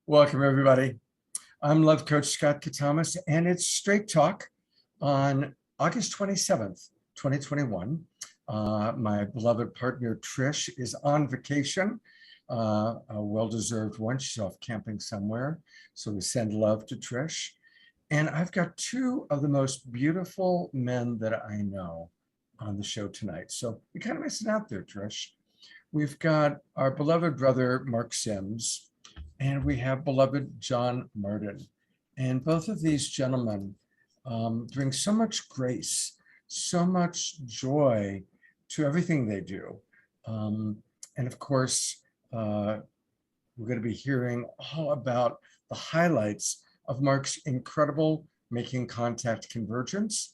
Welcome, everybody. I'm Love Coach Scott Catamas, and it's Straight Talk on August 27th, 2021. My beloved partner, Trish, is on vacation, a well-deserved one. She's off camping somewhere, so we send love to Trish. And I've got two of the most beautiful men that I know on the show tonight. So you're kind of missing out there, Trish. We've got our beloved brother, Mark Sims, and we have beloved John Martin. And both of these gentlemen bring so much grace, so much joy to everything they do. And of course, we're going to be hearing all about the highlights of Mark's incredible Making Contact Convergence.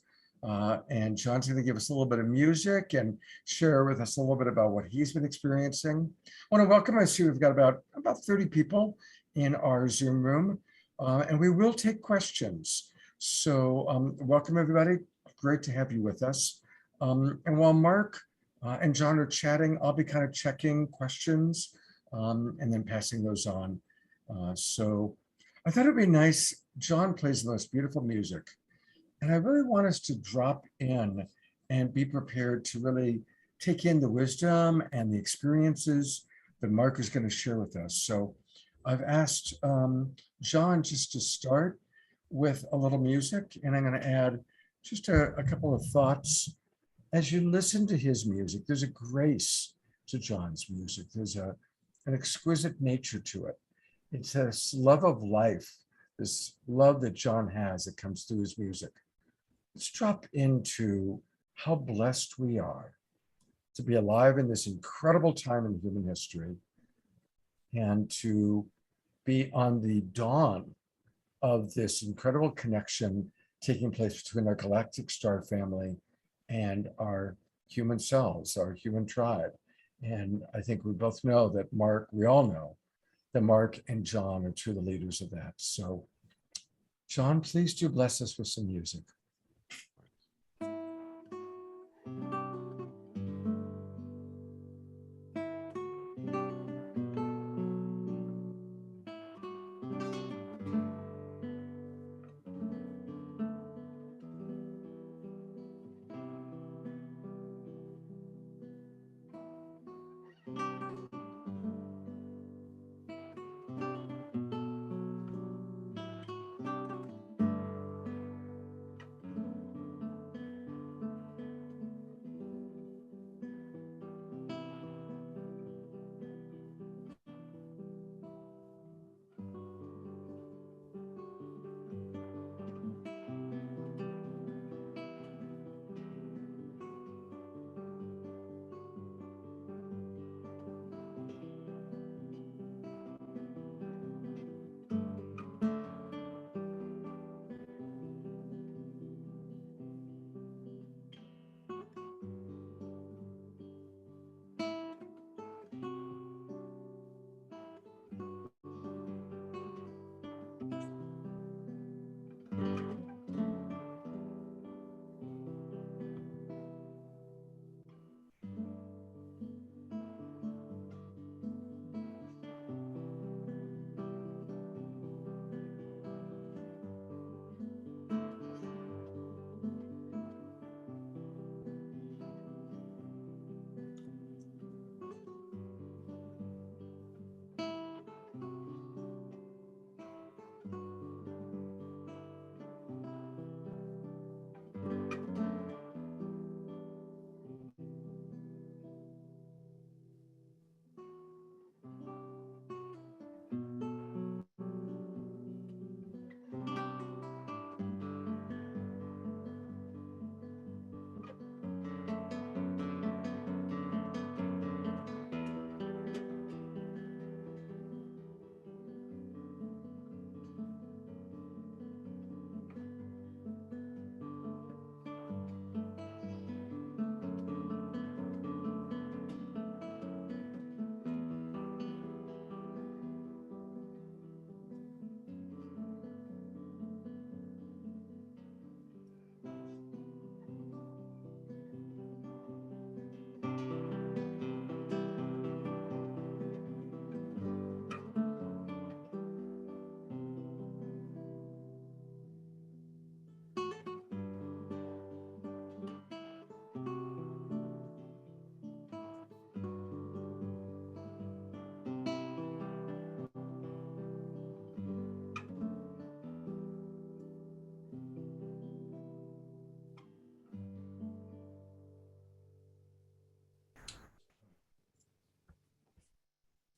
And John's going to give us a little bit of music and share with us a little bit about what he's been experiencing. I want to welcome us. We've got about 30 people in our Zoom room, and we will take questions. So welcome, everybody. Great to have you with us. And while Mark and John are chatting, I'll be kind of checking questions and then passing those on. So I thought it'd be nice. John plays the most beautiful music. And I really want us to drop in and be prepared to really take in the wisdom and the experiences that Mark is going to share with us. So I've asked John just to start with a little music, and I'm going to add just a couple of thoughts. As you listen to his music, there's a grace to John's music. There's an exquisite nature to it. It's this love of life, this love that John has that comes through his music. Let's drop into how blessed we are to be alive in this incredible time in human history and to be on the dawn of this incredible connection taking place between our Galactic Star Family and our human selves, our human tribe. And I think we both know that we all know that Mark and John are two of the leaders of that. So John, please do bless us with some music.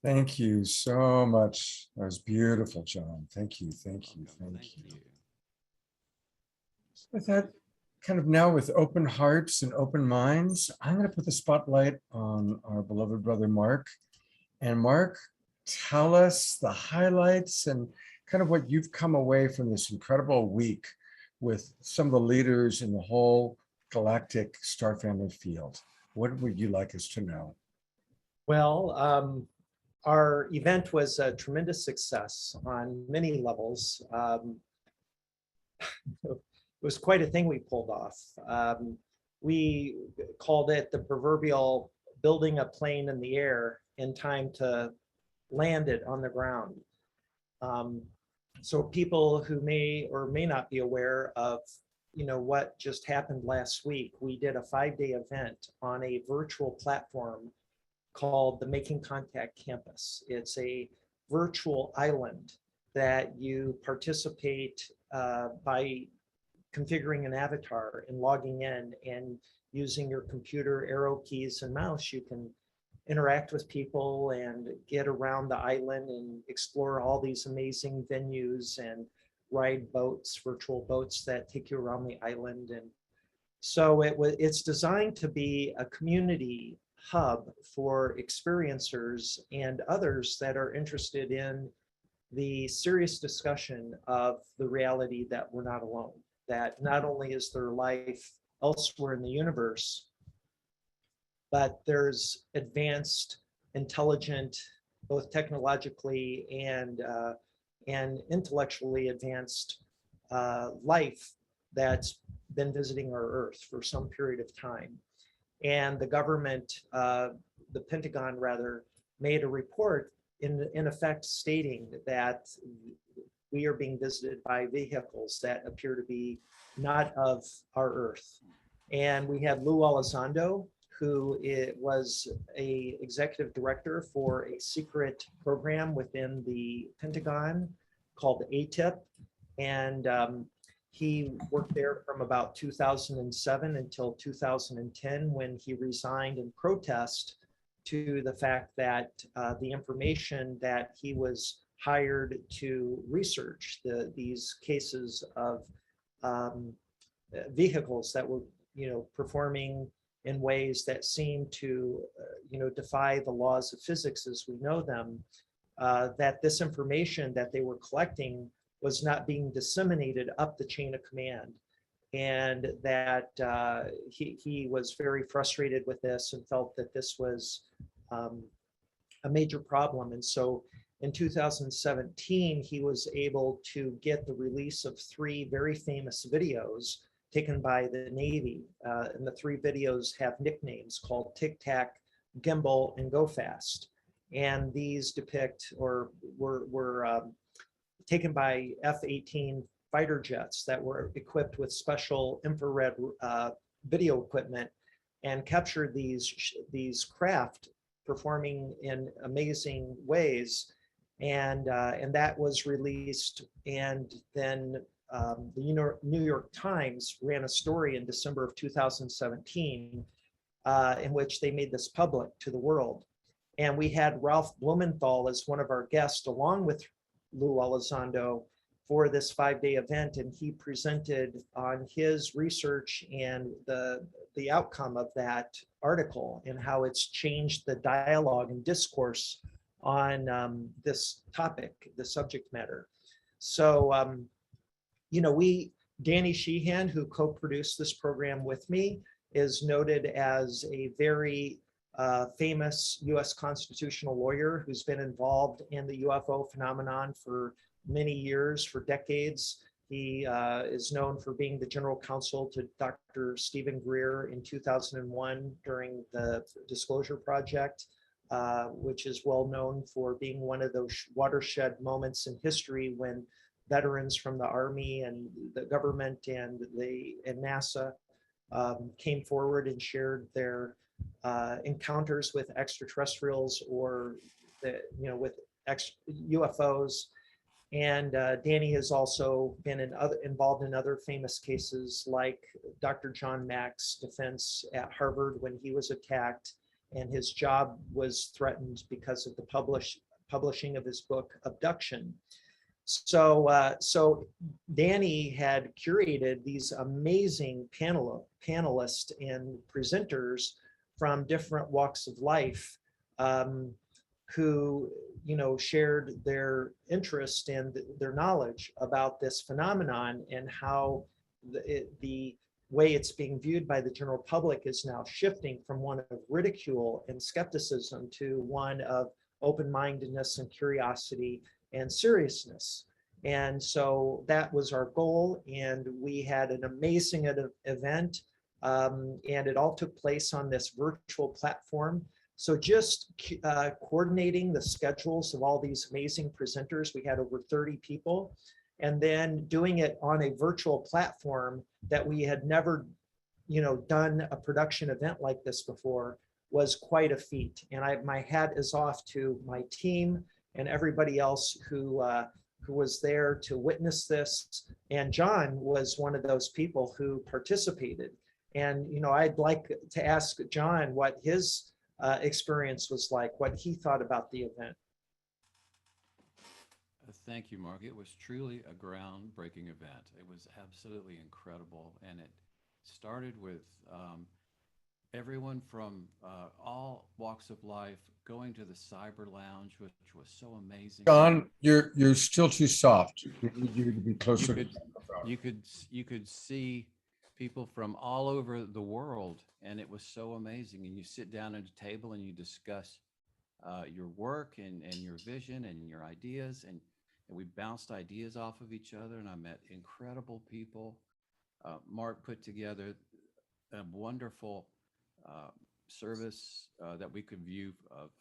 Thank you so much. That was beautiful, John. Thank you, thank you, Welcome. thank you. Thank you. With that, kind of now with open hearts and open minds, I'm going to put the spotlight on our beloved brother, Mark. And Mark, tell us the highlights and kind of what you've come away from this incredible week with some of the leaders in the whole Galactic Star Family field. What would you like us to know? Well, our event was a tremendous success on many levels. It was quite a thing we pulled off. We called it the proverbial building a plane in the air in time to land it on the ground. So people who may or may not be aware of what just happened last week, we did a 5-day event on a virtual platform called the Making Contact Campus. It's a virtual island that you participate by configuring an avatar and logging in, and using your computer arrow keys and mouse, you can interact with people and get around the island and explore all these amazing venues and ride boats, virtual boats that take you around the island. And so it's designed to be a community hub for experiencers and others that are interested in the serious discussion of the reality that we're not alone, that not only is there life elsewhere in the universe, but there's advanced, intelligent, both technologically and intellectually advanced life that's been visiting our Earth for some period of time. And the government, the Pentagon rather, made a report in effect stating that we are being visited by vehicles that appear to be not of our Earth. And we had Lou Elizondo, who was a executive director for a secret program within the Pentagon called ATIP. And he worked there from about 2007 until 2010, when he resigned in protest to the fact that the information that he was hired to research, these cases of vehicles that were performing in ways that seem to defy the laws of physics as we know them, that this information that they were collecting was not being disseminated up the chain of command, and that he was very frustrated with this and felt that this was a major problem. And so in 2017, he was able to get the release of 3 very famous videos taken by the Navy. And the 3 videos have nicknames called Tic Tac, Gimbal, and Go Fast. And these depict or were taken by F-18 fighter jets that were equipped with special infrared video equipment, and captured these craft performing in amazing ways. And that was released. And then the New York Times ran a story in December of 2017 in which they made this public to the world. And we had Ralph Blumenthal as one of our guests, along with Lou Elizondo, for this 5-day event. And he presented on his research and the outcome of that article, and how it's changed the dialogue and discourse on this topic, the subject matter. So, Danny Sheehan, who co-produced this program with me, is noted as a very famous US constitutional lawyer who's been involved in the UFO phenomenon for many years, for decades. He is known for being the general counsel to Dr. Stephen Greer in 2001 during the Disclosure Project, which is well known for being one of those watershed moments in history when veterans from the Army and the government and NASA came forward and shared their encounters with extraterrestrials or with UFOs. And Danny has also been involved in other famous cases, like Dr. John Mack's defense at Harvard when he was attacked, and his job was threatened because of the publishing of his book Abduction. So Danny had curated these amazing panelists and presenters from different walks of life, who shared their interest and their knowledge about this phenomenon, and how the way it's being viewed by the general public is now shifting from one of ridicule and skepticism to one of open-mindedness and curiosity and seriousness. And so that was our goal, and we had an amazing event, and it all took place on this virtual platform. So just coordinating the schedules of all these amazing presenters, we had over 30 people, and then doing it on a virtual platform that we had never, done a production event like this before, was quite a feat. And my hat is off to my team and everybody else who was there to witness this. And John was one of those people who participated. And I'd like to ask John what his experience was like, what he thought about the event. Thank you, Mark. It was truly a groundbreaking event. It was absolutely incredible, and it started with everyone from all walks of life going to the Cyber Lounge, which was so amazing. John, you're still too soft. We need you to be closer. You could see people from all over the world, and it was so amazing. And you sit down at a table and you discuss your work and your vision and your ideas, and we bounced ideas off of each other, and I met incredible people. Mark put together a wonderful service that we could view of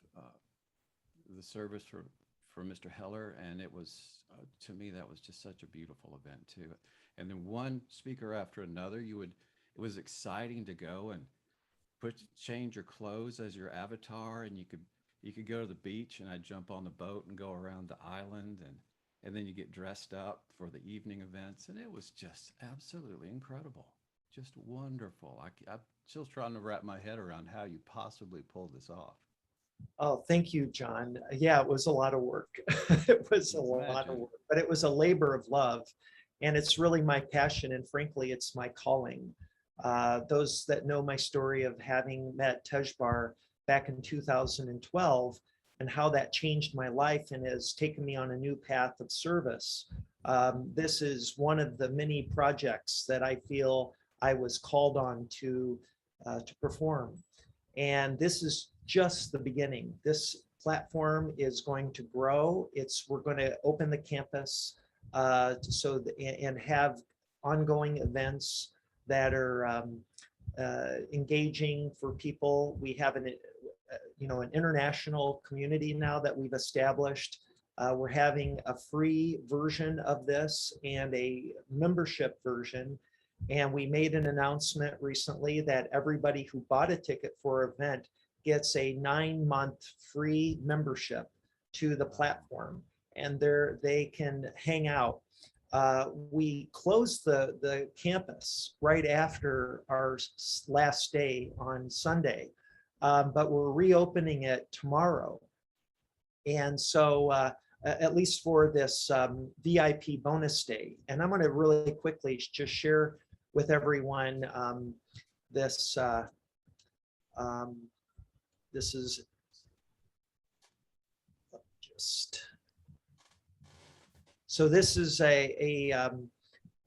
the service for Mr. Heller, and it was to me that was just such a beautiful event too. And then one speaker after another, it was exciting to go and change your clothes as your avatar, and you could go to the beach, and I'd jump on the boat and go around the island, and then you get dressed up for the evening events, and it was just absolutely incredible, just wonderful. I'm still trying to wrap my head around how you possibly pulled this off. Oh, thank you, John. Yeah, it was a lot of work. It was a lot of work, but it was a labor of love. And it's really my passion. And frankly, it's my calling. Those that know my story of having met Tejbar back in 2012 and how that changed my life and has taken me on a new path of service. This is one of the many projects that I feel I was called on to perform. And this is just the beginning. This platform is going to grow. We're going to open the campus and have ongoing events that are engaging for people. We have an international community now that we've established. We're having a free version of this and a membership version. And we made an announcement recently that everybody who bought a ticket for an event gets a 9-month free membership to the platform, and they can hang out. We closed the campus right after our last day on Sunday, but we're reopening it tomorrow. And so at least for this VIP bonus day. And I'm going to really quickly just share with everyone this is so this is a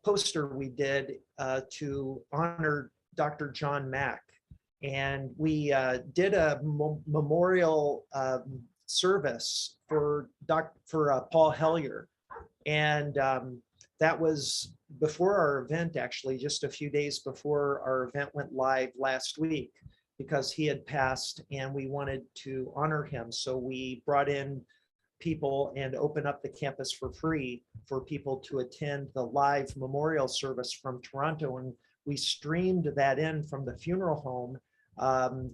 poster we did to honor Dr. John Mack, and we did a memorial service for Paul Hellyer, and that was before our event, actually, just a few days before our event went live last week, because he had passed and we wanted to honor him. So we brought in people and opened up the campus for free for people to attend the live memorial service from Toronto. And we streamed that in from the funeral home,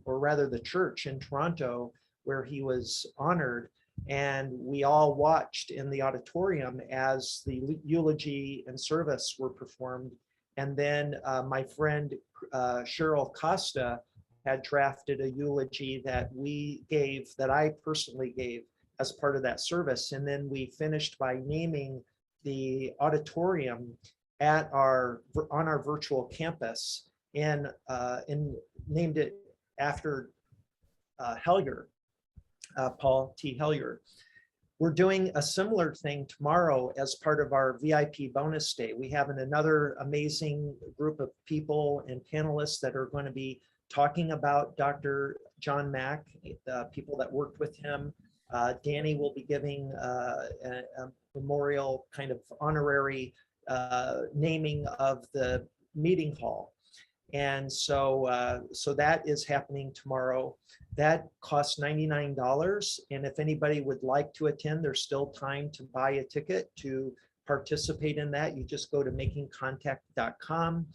or rather the church in Toronto where he was honored. And we all watched in the auditorium as the eulogy and service were performed. And then my friend Cheryl Costa had drafted a eulogy that that I personally gave as part of that service. And then we finished by naming the auditorium on our virtual campus, and named it after Hellyer, Paul T. Hellyer. We're doing a similar thing tomorrow as part of our VIP bonus day. We have another amazing group of people and panelists that are going to be talking about Dr. John Mack, the people that worked with him. Danny will be giving a memorial kind of honorary naming of the meeting hall. And so that is happening tomorrow. That costs $99. And if anybody would like to attend, there's still time to buy a ticket to participate in that. You just go to makingcontact.com,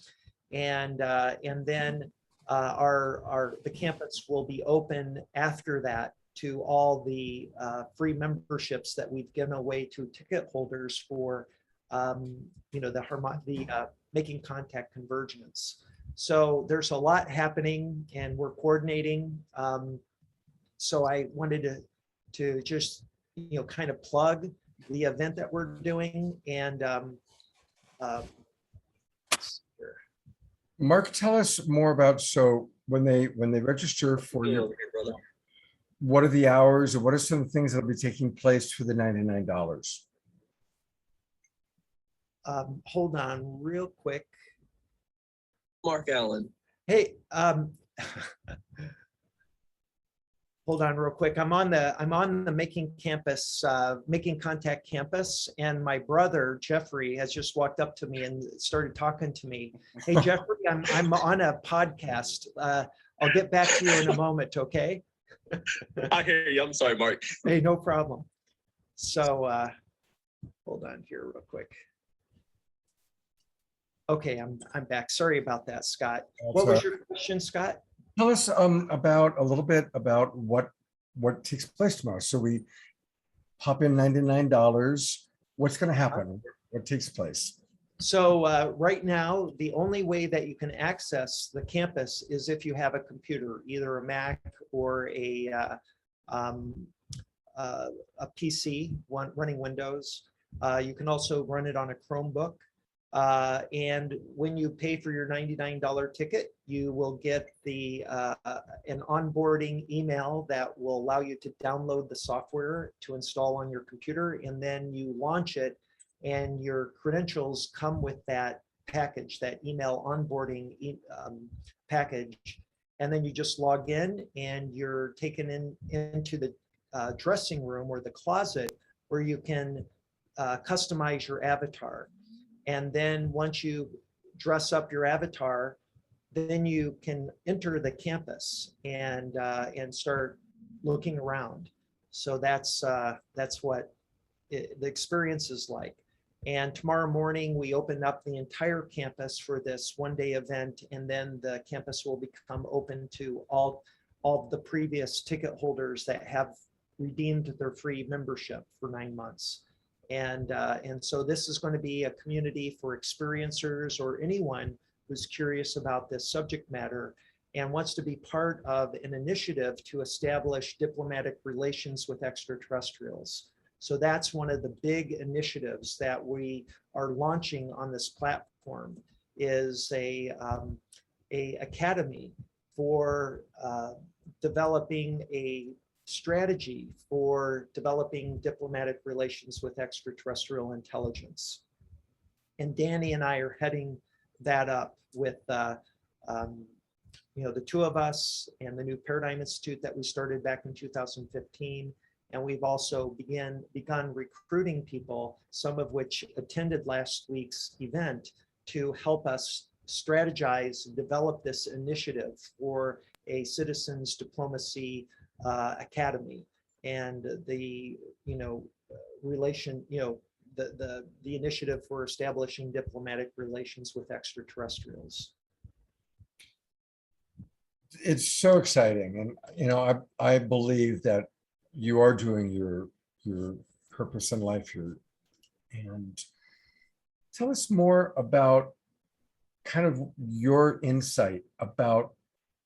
and then the campus will be open after that to all the free memberships that we've given away to ticket holders for the Making Contact Convergence. So there's a lot happening, and we're coordinating. So I wanted to just kind of plug the event that we're doing. And Mark, tell us more about, so when they register for your, what are the hours, or what are some things that will be taking place for the $99? Hold on real quick. Mark Allen. Hey, hold on real quick. I'm on the Making Contact campus, and my brother Jeffrey has just walked up to me and started talking to me. Hey Jeffrey, I'm on a podcast. I'll get back to you in a moment, okay? I hear you. I'm sorry, Mark. Hey, no problem. So hold on here real quick. Okay, I'm back. Sorry about that, Scott. What was your question, Scott? Tell us about a little bit about what takes place tomorrow. So we pop in $99. What's going to happen? What takes place? So right now, the only way that you can access the campus is if you have a computer, either a Mac or a PC running Windows. You can also run it on a Chromebook. And when you pay for your $99 ticket, you will get an onboarding email that will allow you to download the software to install on your computer, and then you launch it, and your credentials come with that package, that email onboarding package. And then you just log in, and you're taken into the dressing room or the closet, where you can customize your avatar. And then once you dress up your avatar, then you can enter the campus and start looking around. So that's what the experience is like. And tomorrow morning, we open up the entire campus for this one-day event, and then the campus will become open to all the previous ticket holders that have redeemed their free membership for 9 months. And so this is going to be a community for experiencers or anyone who's curious about this subject matter and wants to be part of an initiative to establish diplomatic relations with extraterrestrials. So that's one of the big initiatives that we are launching on this platform, is a academy for developing a strategy for developing diplomatic relations with extraterrestrial intelligence. And Danny and I are heading that up with the two of us and the New Paradigm Institute that we started back in 2015. And we've also begun recruiting people, some of which attended last week's event, to help us strategize and develop this initiative for a citizens diplomacy academy, and the initiative for establishing diplomatic relations with extraterrestrials. It's so exciting, and I believe that you are doing your purpose in life here. And tell us more about kind of your insight about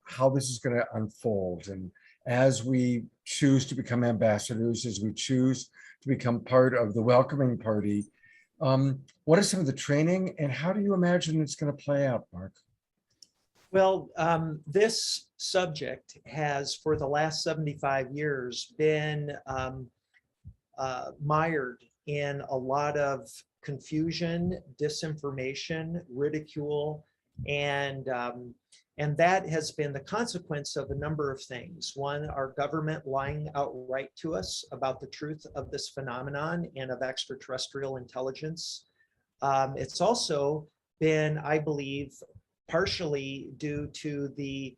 how this is going to unfold. And as we choose to become ambassadors, as we choose to become part of the welcoming party, what is some of the training and how do you imagine it's going to play out, Mark? Well, this subject has, for the last 75 years, been mired in a lot of confusion, disinformation, ridicule, and that has been the consequence of a number of things. One, our government lying outright to us about the truth of this phenomenon and of extraterrestrial intelligence. It's also been, I believe, partially due to the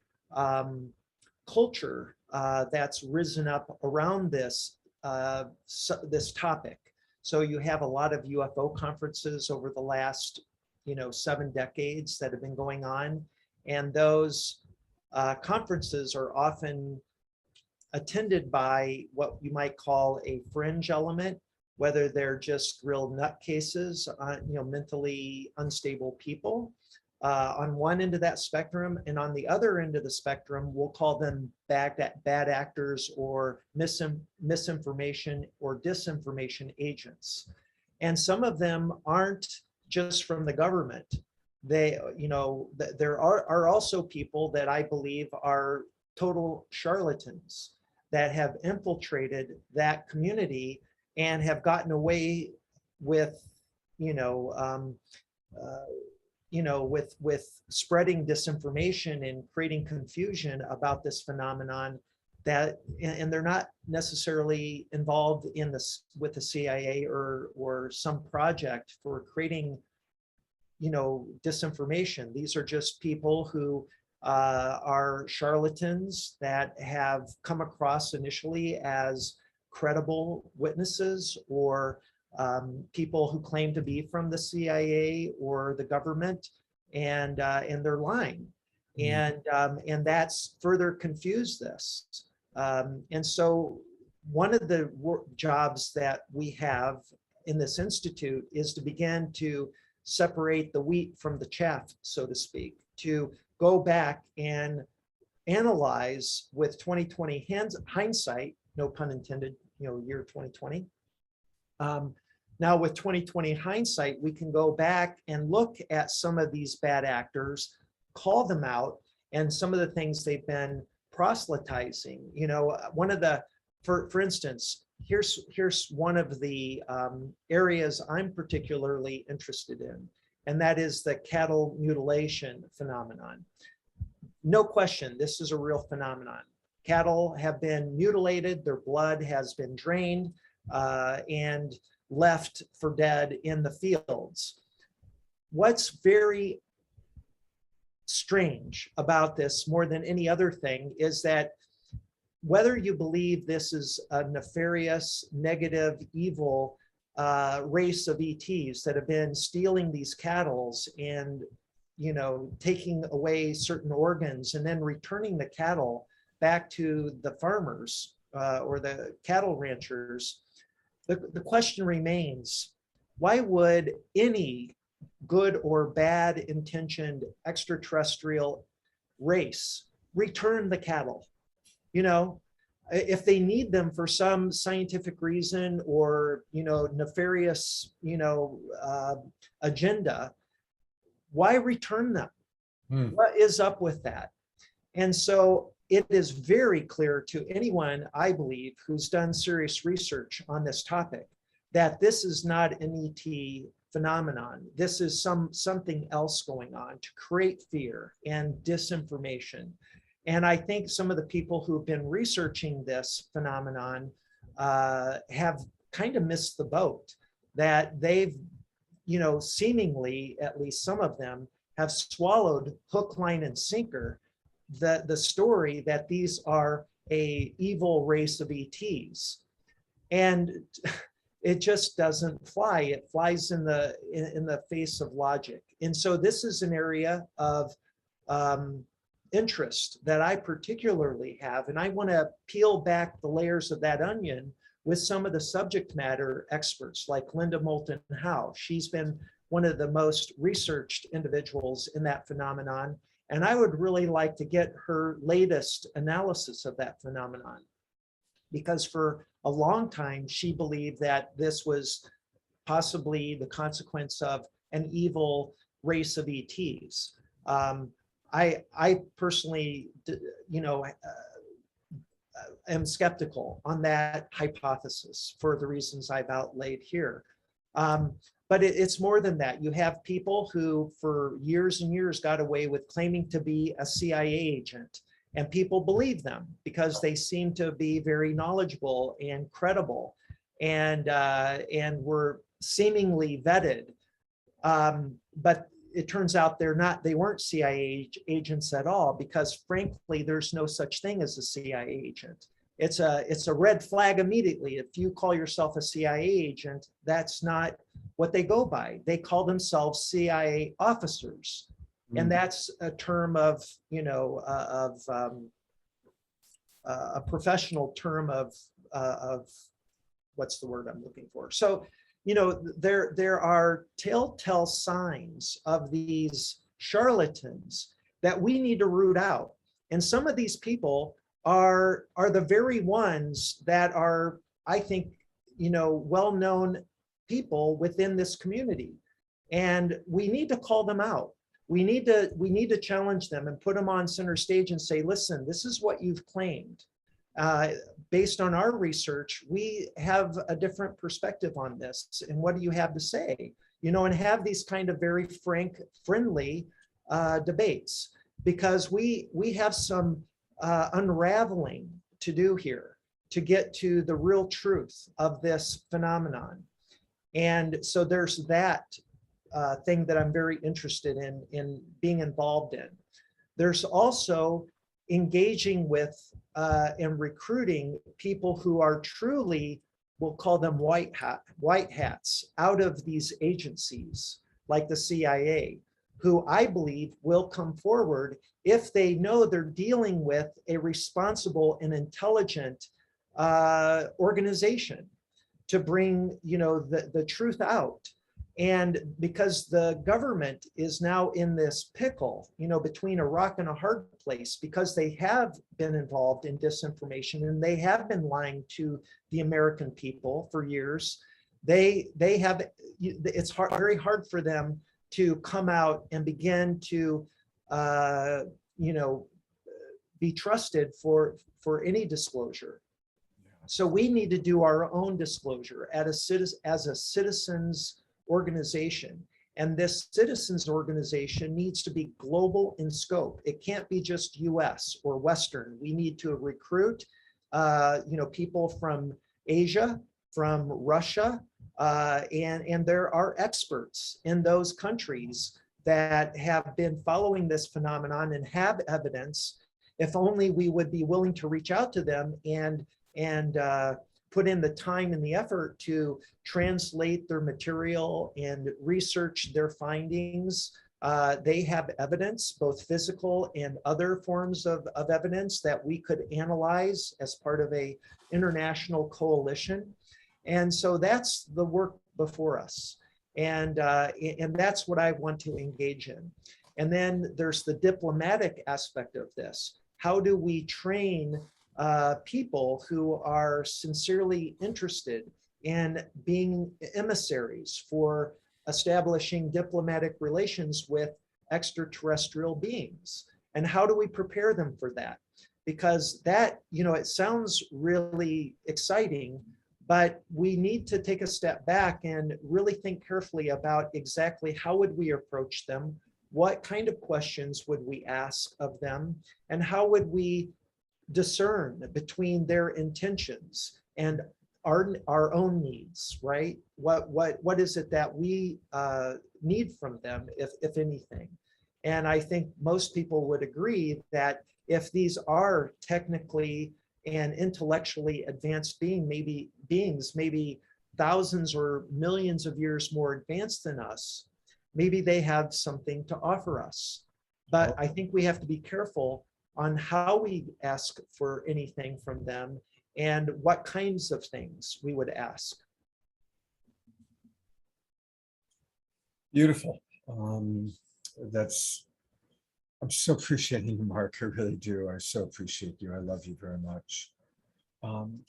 culture that's risen up around this this topic. So you have a lot of UFO conferences over the last, 7 decades that have been going on, and those conferences are often attended by what you might call a fringe element, whether they're just real nutcases, mentally unstable people on one end of that spectrum, and on the other end of the spectrum, we'll call them bad actors or misinformation or disinformation agents. And some of them aren't just from the government. They, there are also people that I believe are total charlatans that have infiltrated that community and have gotten away with, with spreading disinformation and creating confusion about this phenomenon, that, and they're not necessarily involved in this with the CIA or some project for creating, disinformation. These are just people who are charlatans that have come across initially as credible witnesses or people who claim to be from the CIA or the government, and they're lying, and that's further confused this. And so one of the jobs that we have in this institute is to begin to separate the wheat from the chaff, so to speak, to go back and analyze with 2020 hindsight, no pun intended, year 2020. Now with 2020 hindsight, we can go back and look at some of these bad actors, call them out, and some of the things they've been proselytizing. One of the, for instance, here's one of the areas I'm particularly interested in, and that is the cattle mutilation phenomenon. No question, this is a real phenomenon. Cattle have been mutilated, their blood has been drained, and left for dead in the fields. What's very strange about this, more than any other thing, is that whether you believe this is a nefarious, negative, evil race of ETs that have been stealing these cattle and taking away certain organs and then returning the cattle back to the farmers or the cattle ranchers, the question remains, why would any good or bad intentioned extraterrestrial race return the cattle? If they need them for some scientific reason or, nefarious, agenda, why return them? What is up with that? And so it is very clear to anyone, I believe, who's done serious research on this topic, that this is not an ET phenomenon. This is something else going on to create fear and disinformation. And I think some of the people who've been researching this phenomenon have kind of missed the boat, that they've, seemingly, at least some of them, have swallowed hook, line, and sinker the story that these are a evil race of ETs. And it just doesn't fly. It flies in the face of logic. And so this is an area of interest that I particularly have, and I want to peel back the layers of that onion with some of the subject matter experts like Linda Moulton Howe. She's been one of the most researched individuals in that phenomenon, And I would really like to get her latest analysis of that phenomenon, because for a long time, she believed that this was possibly the consequence of an evil race of ETs. I personally, am skeptical on that hypothesis for the reasons I've outlaid here. But it's more than that. You have people who for years and years got away with claiming to be a CIA agent, and people believe them because they seem to be very knowledgeable and credible, and were seemingly vetted. But it turns out they weren't CIA agents at all, because frankly, there's no such thing as a CIA agent. It's a red flag immediately. If you call yourself a CIA agent, that's not what they go by. They call themselves CIA officers. And that's a term of, a professional term of what's the word I'm looking for? So, there are telltale signs of these charlatans that we need to root out. And some of these people are the very ones that are, I think, well-known people within this community. And we need to call them out. We need to challenge them and put them on center stage and say, listen, this is what you've claimed. Based on our research, we have a different perspective on this. And what do you have to say? And have these kind of very frank, friendly debates, because we have some unraveling to do here to get to the real truth of this phenomenon. And so there's that thing that I'm very interested in being involved in. There's also engaging with and recruiting people who are truly, we'll call them white hats, out of these agencies like the CIA, who I believe will come forward if they know they're dealing with a responsible and intelligent organization to bring, the truth out. And because the government is now in this pickle, between a rock and a hard place, because they have been involved in disinformation and they have been lying to the American people for years, it's very hard for them to come out and begin to, be trusted for any disclosure. So we need to do our own disclosure as a citizens organization. And this citizens organization needs to be global in scope. It can't be just US or Western. We need to recruit, people from Asia, from Russia, and there are experts in those countries that have been following this phenomenon and have evidence. If only we would be willing to reach out to them and put in the time and the effort to translate their material and research their findings. They have evidence, both physical and other forms of evidence that we could analyze as part of an international coalition. And so that's the work before us. And that's what I want to engage in. And then there's the diplomatic aspect of this. How do we train people who are sincerely interested in being emissaries for establishing diplomatic relations with extraterrestrial beings? And how do we prepare them for that? Because that, it sounds really exciting, but we need to take a step back and really think carefully about exactly how would we approach them, what kind of questions would we ask of them, and how would we discern between their intentions and our own needs, right? What is it that we need from them, if anything? And I think most people would agree that if these are technically and intellectually advanced beings, maybe thousands or millions of years more advanced than us, maybe they have something to offer us. But I think we have to be careful on how we ask for anything from them and what kinds of things we would ask. Beautiful. That's I'm so appreciating you, Mark. I really do. I so appreciate you. I love you very much. Um,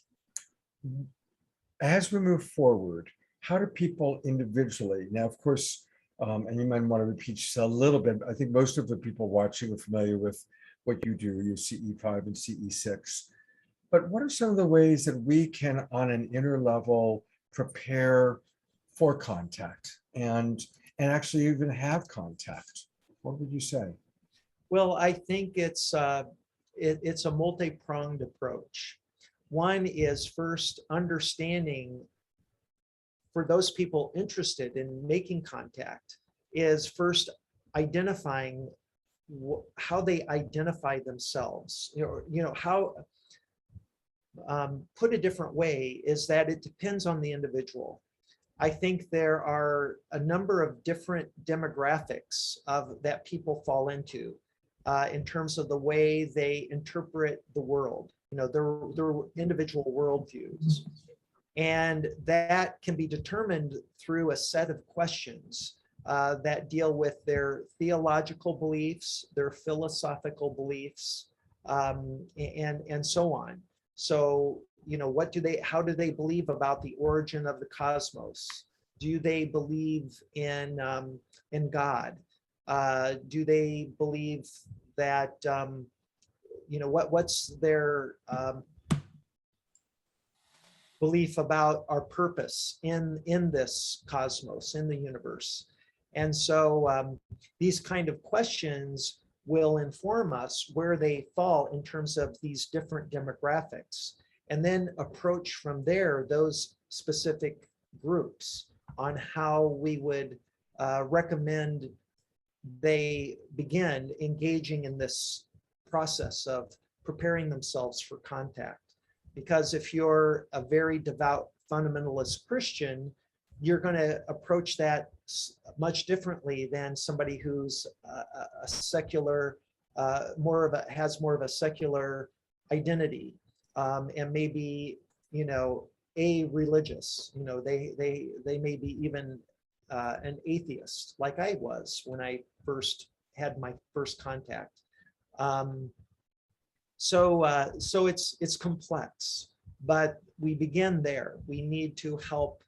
as we move forward, how do people individually, now, of course, and you might want to repeat just a little bit, I think most of the people watching are familiar with what you do, your CE5 and CE6. But what are some of the ways that we can, on an inner level, prepare for contact and actually even have contact? What would you say? Well, I think it's a multi-pronged approach. One is first understanding, for those people interested in making contact, is first identifying how they identify themselves. How, put a different way, is that it depends on the individual. I think there are a number of different demographics that people fall into in terms of the way they interpret the world, their individual worldviews. And that can be determined through a set of questions that deal with their theological beliefs, their philosophical beliefs, and so on. So, how do they believe about the origin of the cosmos? Do they believe in God? Do they believe that, what's their belief about our purpose in this cosmos, in the universe? And so these kind of questions will inform us where they fall in terms of these different demographics, and then approach from there those specific groups on how we would recommend they begin engaging in this process of preparing themselves for contact. Because if you're a very devout fundamentalist Christian, you're going to approach that much differently than somebody who's a secular, has more of a secular identity, and maybe, a religious. They may be even an atheist, like I was when I first had my first contact. So it's complex, but we begin there. We need to help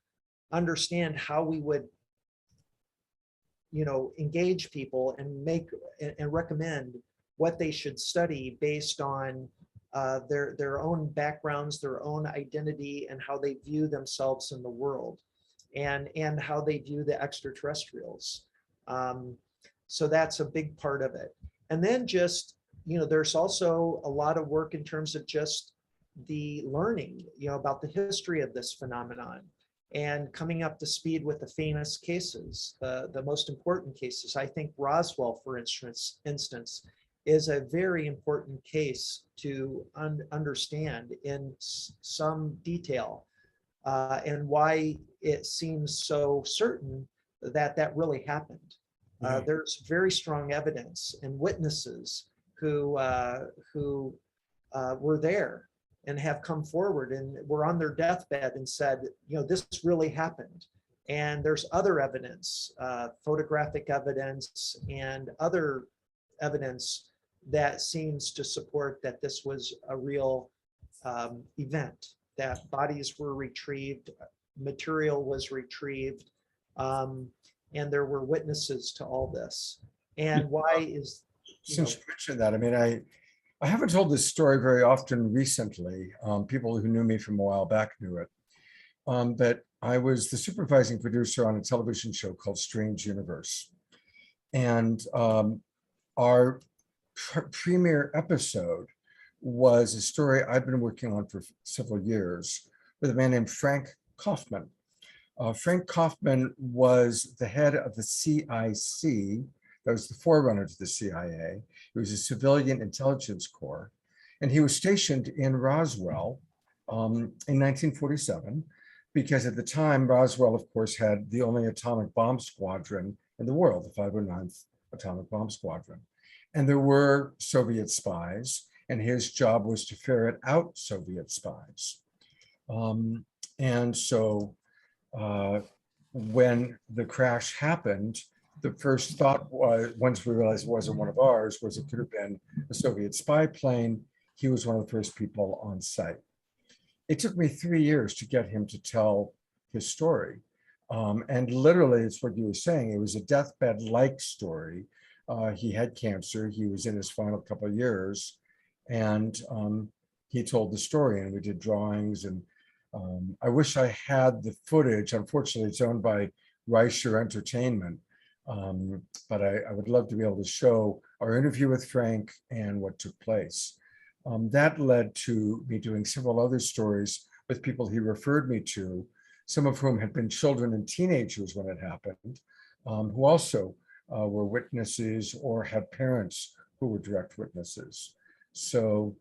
understand how we would, engage people and recommend what they should study based on their own backgrounds, their own identity, and how they view themselves in the world, and how they view the extraterrestrials. So that's a big part of it. And then just, there's also a lot of work in terms of just the learning, about the history of this phenomenon, and coming up to speed with the famous cases, the most important cases. I think Roswell, for instance, is a very important case to understand in some detail, and why it seems so certain that really happened. There's very strong evidence and witnesses who were there and have come forward and were on their deathbed and said, this really happened. And there's other evidence, photographic evidence and other evidence that seems to support that this was a real event, that bodies were retrieved, material was retrieved, and there were witnesses to all this. And why is, Since you mentioned that, I mean, I haven't told this story very often recently. People who knew me from a while back knew it. But I was the supervising producer on a television show called Strange Universe. And our premiere episode was a story I've been working on for several years with a man named Frank Kaufman. Frank Kaufman was the head of the CIC. That was the forerunner to the CIA. He was a civilian intelligence corps, and he was stationed in Roswell in 1947, because at the time, Roswell, of course, had the only atomic bomb squadron in the world, the 509th Atomic Bomb Squadron. And there were Soviet spies, and his job was to ferret out Soviet spies. And so when the crash happened, the first thought was, once we realized it wasn't one of ours, was it could have been a Soviet spy plane. He was one of the first people on site. It took me 3 years to get him to tell his story. And literally, it's what you were saying. It was a deathbed-like story. He had cancer. He was in his final couple of years. And he told the story, and we did drawings. And I wish I had the footage. Unfortunately, it's owned by Reicher Entertainment. But I would love to be able to show our interview with Frank and what took place. That led to me doing several other stories with people he referred me to, some of whom had been children and teenagers when it happened, who also were witnesses or had parents who were direct witnesses. So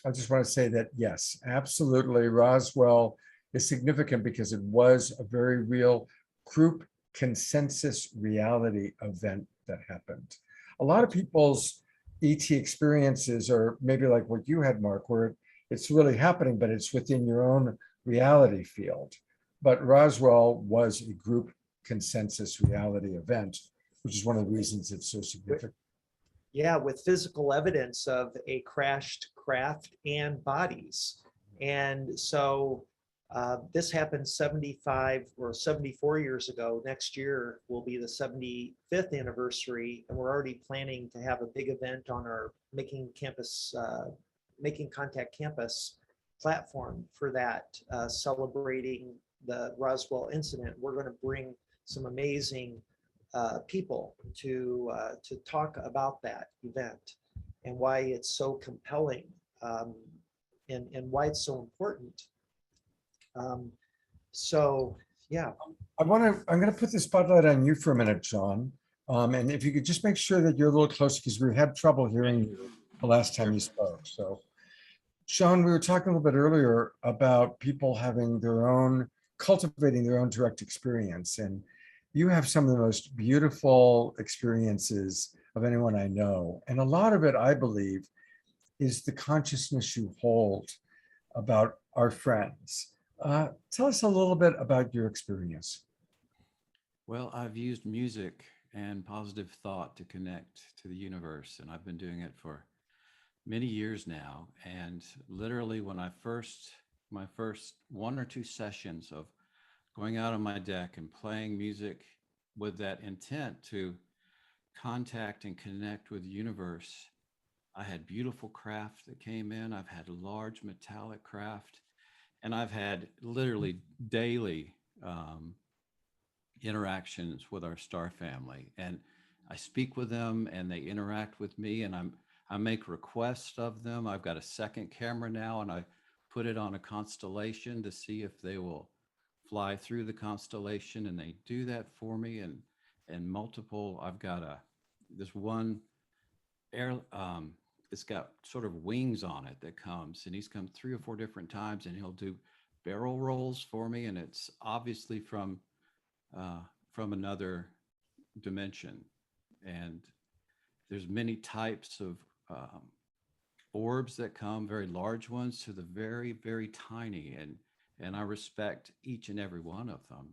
I just want to say that, yes, absolutely, Roswell is significant because it was a very real group consensus reality event that happened. A lot of people's ET experiences are maybe like what you had, Mark, where it's really happening, but it's within your own reality field. But Roswell was a group consensus reality event, which is one of the reasons it's so significant. Yeah, with physical evidence of a crashed craft and bodies. And so this happened 75 or 74 years ago. Next year will be the 75th anniversary, and we're already planning to have a big event on our Making Contact Campus platform for that, celebrating the Roswell incident. We're going to bring some amazing people to talk about that event and why it's so compelling, and why it's so important. So yeah, I'm going to put the spotlight on you for a minute, John. And if you could just make sure that you're a little closer, because we had trouble hearing you the last time you spoke. So, John, we were talking a little bit earlier about people having their own, cultivating their own direct experience. And you have some of the most beautiful experiences of anyone I know. And a lot of it, I believe, is the consciousness you hold about our friends. Tell us a little bit about your experience. Well, I've used music and positive thought to connect to the universe, and I've been doing it for many years now. And literally, when my first 1 or 2 sessions of going out on my deck and playing music with that intent to contact and connect with the universe, I had beautiful craft that came in. I've had large metallic craft, and I've had literally daily interactions with our star family. And I speak with them, and they interact with me, and I make requests of them. I've got a second camera now, and I put it on a constellation to see if they will fly through the constellation, and they do that for me. And multiple, I've got this one air, it's got sort of wings on it that comes, and he's come 3 or 4 different times, and he'll do barrel rolls for me, and it's obviously from another dimension. And there's many types of orbs that come, very large ones to the very, very tiny, and I respect each and every one of them.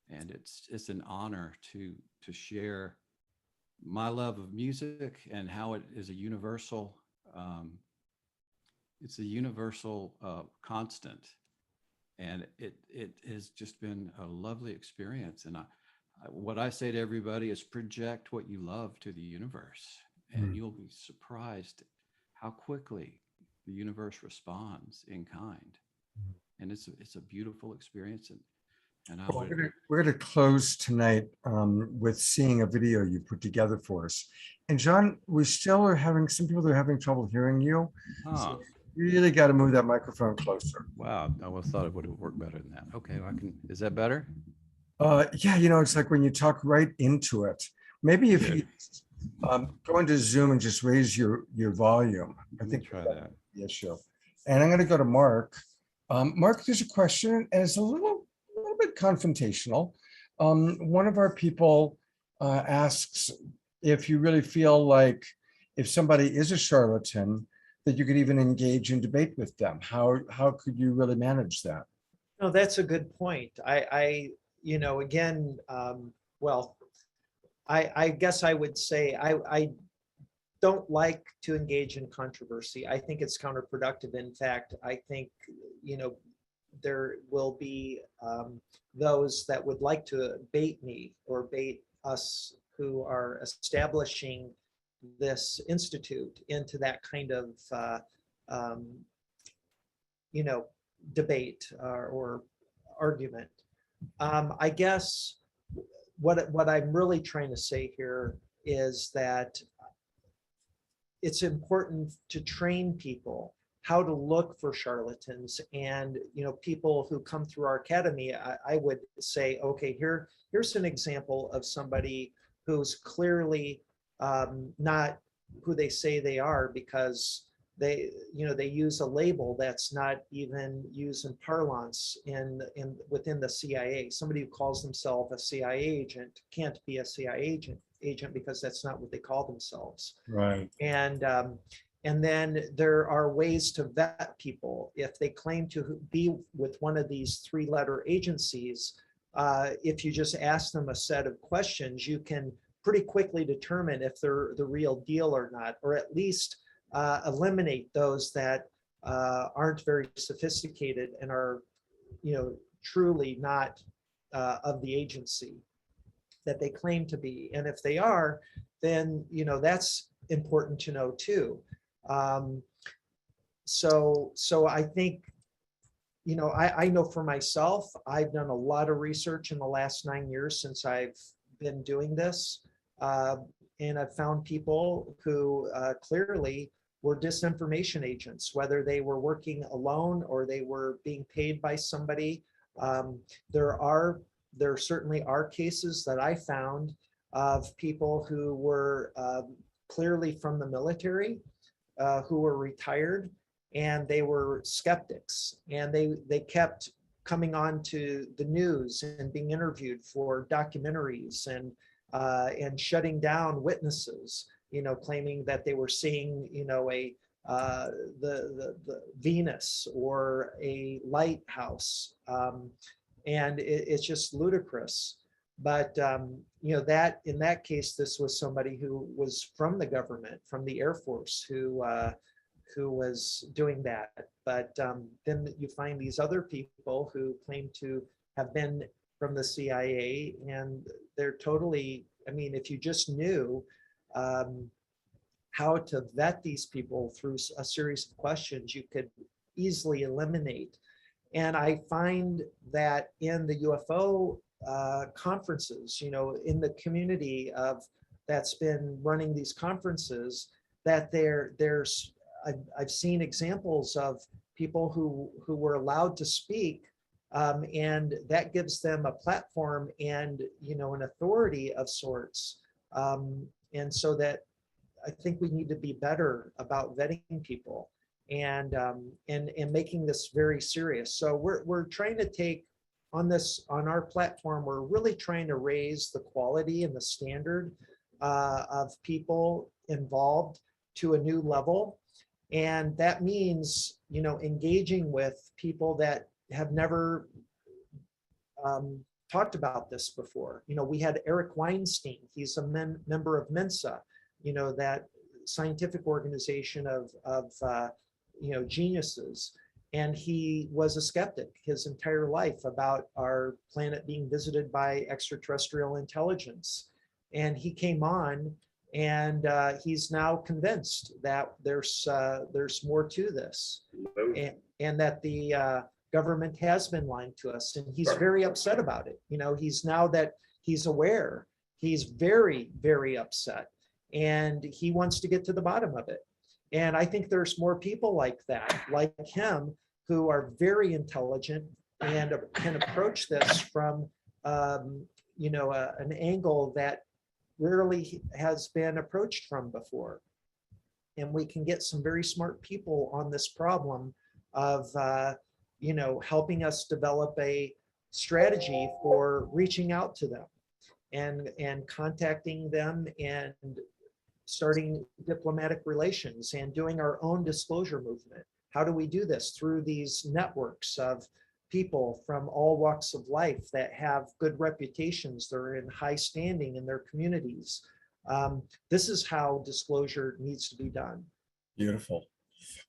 And it's an honor to share my love of music and how it is a universal, it's a universal constant. And it has just been a lovely experience. And what I say to everybody is project what you love to the universe, and you'll be surprised how quickly the universe responds in kind. And it's a beautiful experience. And I would, we're going to close tonight with seeing a video you put together for us. And John, we still are having, some people are having trouble hearing you. So you really got to move that microphone closer. Wow, I would have thought it would have worked better than that. Okay, is that better? Yeah, it's like when you talk right into it. Maybe if you go into Zoom and just raise your volume. I think try that. The issue. And I'm going to go to Mark. Mark, there's a question, and it's a little bit confrontational. One of our people asks if you really feel like if somebody is a charlatan, that you could even engage in debate with them. How could you really manage that? No, that's a good point. Again, well, I guess I would say I don't like to engage in controversy. I think it's counterproductive. In fact, I think, there will be those that would like to bait me or bait us who are establishing this institute into that kind of, um, debate or argument. I guess what I'm really trying to say here is that it's important to train people how to look for charlatans, and people who come through our academy. I would say, okay, here's an example of somebody who's clearly not who they say they are, because they use a label that's not even used in parlance in within the CIA. Somebody who calls themselves a CIA agent can't be a CIA agent because that's not what they call themselves. Right. And then there are ways to vet people. If they claim to be with one of these 3-letter agencies, if you just ask them a set of questions, you can pretty quickly determine if they're the real deal or not, or at least eliminate those that aren't very sophisticated and are, truly not of the agency that they claim to be. And if they are, then that's important to know too. So I think, I know for myself, I've done a lot of research in the last 9 years since I've been doing this. And I've found people who clearly were disinformation agents, whether they were working alone or they were being paid by somebody. There certainly are cases that I found of people who were clearly from the military, who were retired, and they were skeptics, and they kept coming on to the news and being interviewed for documentaries and shutting down witnesses, claiming that they were seeing, the Venus or a lighthouse, and it's just ludicrous. But that in that case, this was somebody who was from the government, from the Air Force, who was doing that. But then you find these other people who claim to have been from the CIA, and they're totally, if you just knew how to vet these people through a series of questions, you could easily eliminate. And I find that in the UFO conferences, in the community that's been running these conferences, that I've seen examples of people who were allowed to speak, and that gives them a platform and an authority of sorts. And so that I think we need to be better about vetting people and making this very serious. So we're trying to take on our platform, we're really trying to raise the quality and the standard of people involved to a new level. And that means, engaging with people that have never talked about this before. We had Eric Weinstein. He's a member of Mensa, that scientific organization of geniuses. And he was a skeptic his entire life about our planet being visited by extraterrestrial intelligence. And he came on, and he's now convinced that there's more to this, and that the government has been lying to us. And he's very upset about it. He's now that he's aware, he's very, very upset, and he wants to get to the bottom of it. And I think there's more people like that, like him, who are very intelligent and can approach this from, an angle that rarely has been approached from before. And we can get some very smart people on this problem of, helping us develop a strategy for reaching out to them and contacting them and starting diplomatic relations and doing our own disclosure movement. How do we do this? Through these networks of people from all walks of life that have good reputations. They're in high standing in their communities. This is how disclosure needs to be done. Beautiful.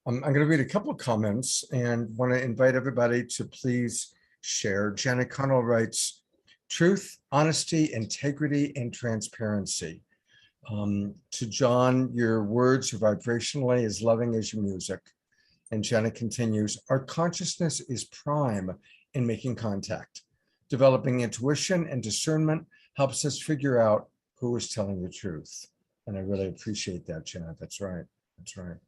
I'm going to read a couple of comments and want to invite everybody to please share. Janet Connell writes, truth, honesty, integrity, and transparency. To John, your words are vibrationally as loving as your music. And Janet continues, our consciousness is prime in making contact. Developing intuition and discernment helps us figure out who is telling the truth. And I really appreciate that, Janet. That's right. That's right.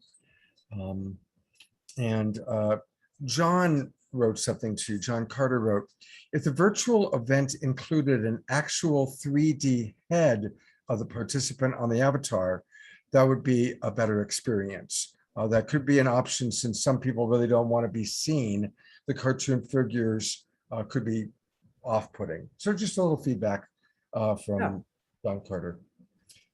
John wrote something too. John Carter wrote, if the virtual event included an actual 3D head of the participant on the avatar, that would be a better experience. That could be an option since some people really don't want to be seen. The cartoon figures could be off-putting. So just a little feedback from John Carter.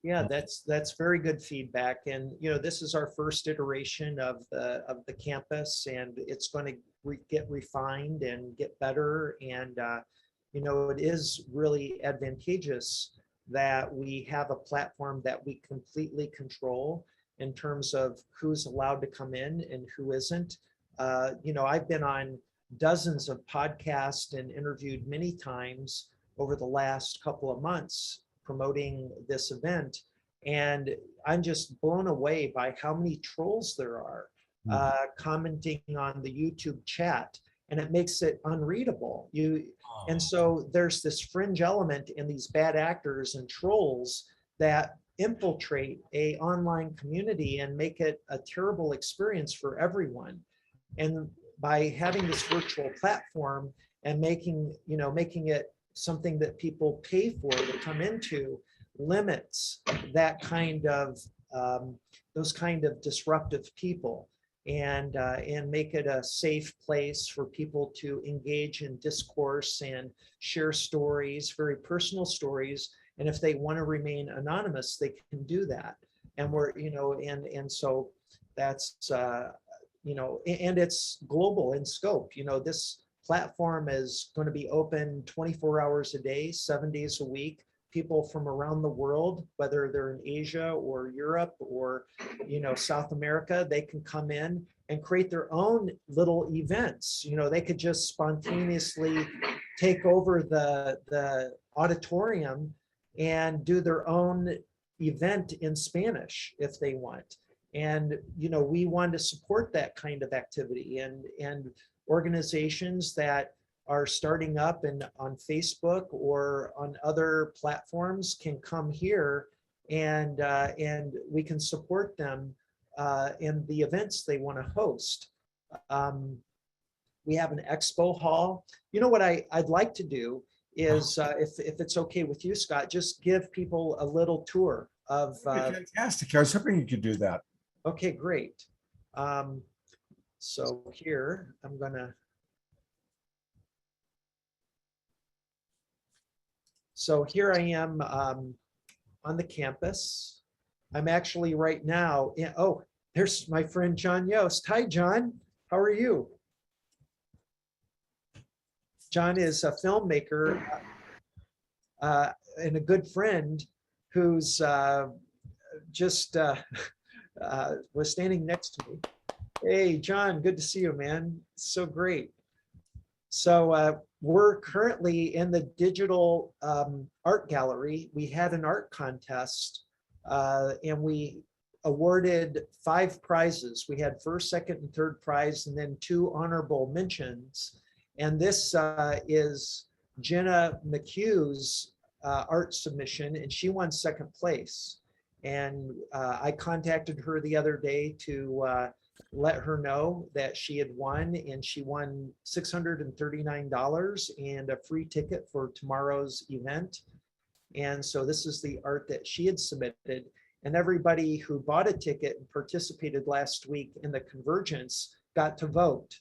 Yeah, that's very good feedback. And this is our first iteration of the campus, and it's going to get refined and get better. And it is really advantageous that we have a platform that we completely control in terms of who's allowed to come in and who isn't. I've been on dozens of podcasts and interviewed many times over the last couple of months promoting this event. And I'm just blown away by how many trolls there are commenting on the YouTube chat, and it makes it unreadable. And so there's this fringe element in these bad actors and trolls that infiltrate a online community and make it a terrible experience for everyone. And by having this virtual platform and making it something that people pay for to come into, limits that kind of those kind of disruptive people, and make it a safe place for people to engage in discourse and share stories, very personal stories. And if they want to remain anonymous, they can do that. And so that's and it's global in scope. This platform is going to be open 24 hours a day, 7 days a week. People from around the world, whether they're in Asia or Europe or South America, they can come in and create their own little events. They could just spontaneously take over the auditorium and do their own event in Spanish if they want. And we want to support that kind of activity, and organizations that are starting up and on Facebook or on other platforms can come here, and we can support them in the events they want to host. We have an expo hall. What I'd like to do is, if it's okay with you, Scott, just give people a little tour of. Fantastic. I was hoping you could do that. Okay, great. So here I'm gonna. So here I am on the campus. I'm actually right now. Oh, there's my friend John Yost. Hi, John. How are you? John is a filmmaker and a good friend who's just was standing next to me. Hey, John, good to see you, man. So great. So we're currently in the digital art gallery. We had an art contest and we awarded 5 prizes. We had first, second, and third prize, and then 2 honorable mentions. And this is Jenna McHugh's art submission, and she won 2nd place. And I contacted her the other day to let her know that she had won, and she won $639 and a free ticket for tomorrow's event. And so this is the art that she had submitted. And everybody who bought a ticket and participated last week in the Convergence got to vote.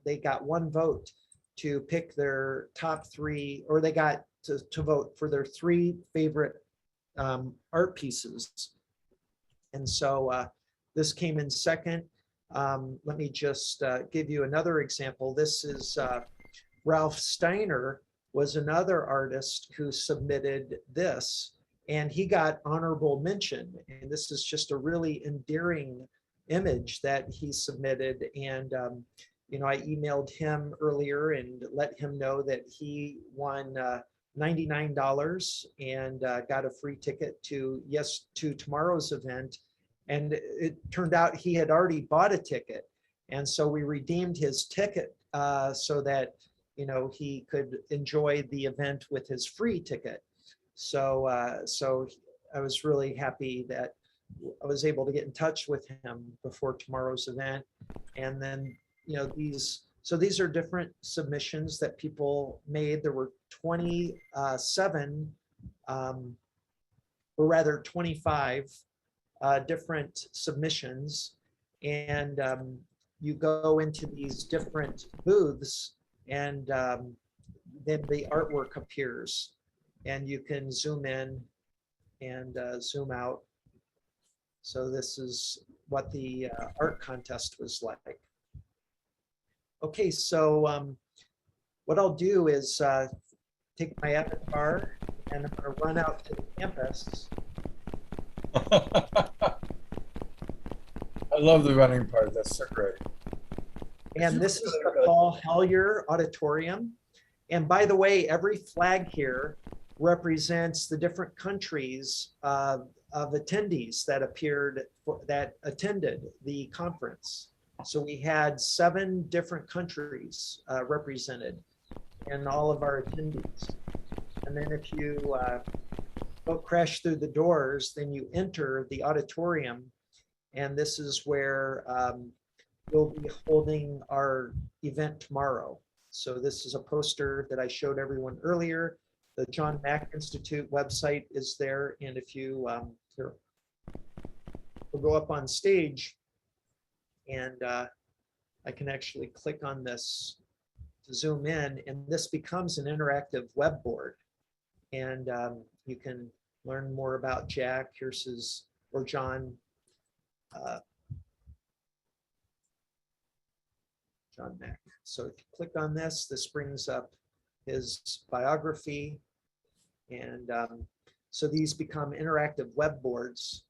They got 1 vote to pick their top 3, or they got to vote for their 3 favorite art pieces. And so this came in second. Let me just give you another example. This is Ralph Steiner was another artist who submitted this, and he got honorable mention. And this is just a really endearing image that he submitted. And you know, I emailed him earlier and let him know that he won $99 and got a free ticket to tomorrow's event. And it turned out he had already bought a ticket, and so we redeemed his ticket so that, you know, he could enjoy the event with his free ticket. So so I was really happy that I was able to get in touch with him before tomorrow's event. And then, you know, these are different submissions that people made. There were 27, or rather 25 different submissions. And you go into these different booths, and then the artwork appears, and you can zoom in and zoom out. So this is what the art contest was like. Okay, so what I'll do is take my avatar, and I'm going to run out to the campus. I love the running part. That's so great. And this is the Paul Hellyer Auditorium. And by the way, every flag here represents the different countries of attendees that attended the conference. So we had 7 different countries represented in all of our attendees. And then if you don't crash through the doors, then you enter the auditorium, and this is where we'll be holding our event tomorrow. So this is a poster that I showed everyone earlier. The John Mack Institute website is there, and if you here, we'll go up on stage, and I can actually click on this to zoom in, and this becomes an interactive web board. And you can learn more about Jack. Here's his, or John Mack. So if you click on this, this brings up his biography. And so these become interactive web boards.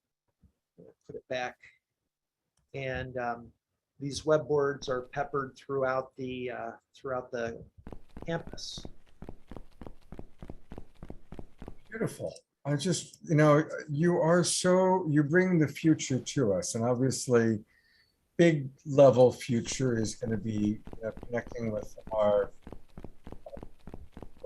Put it back. And these web boards are peppered throughout the campus. Beautiful. I just, you know, you bring the future to us, and obviously big level future is going to be connecting with our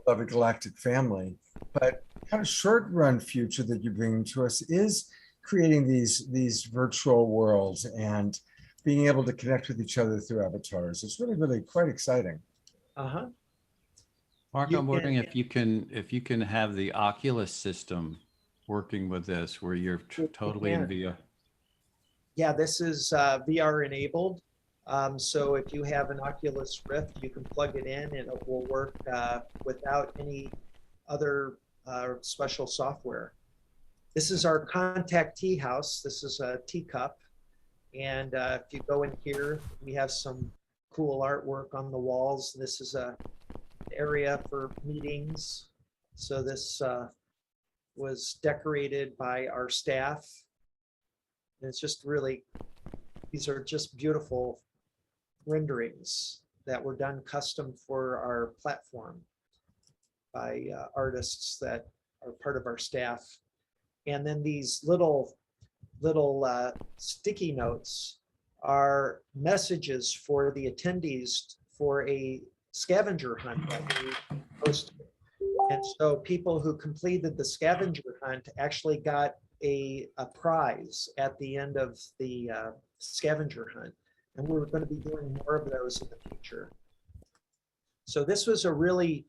beloved galactic family, but kind of short run future that you bring to us is creating these virtual worlds and being able to connect with each other through avatars. It's really, really quite exciting. Uh-huh. Mark, I'm wondering if you can have the Oculus system working with this, where you're totally in VR. Yeah, this is VR enabled. So if you have an Oculus Rift, you can plug it in, and it will work without any other special software. This is our contact tea house. This is a teacup. And if you go in here, we have some cool artwork on the walls. This is a area for meetings. So this was decorated by our staff. And it's just really, these are just beautiful renderings that were done custom for our platform by artists that are part of our staff. And then these little sticky notes are messages for the attendees for a scavenger hunt that we hosted. And so people who completed the scavenger hunt actually got a prize at the end of the scavenger hunt. And we're going to be doing more of those in the future. So this was a really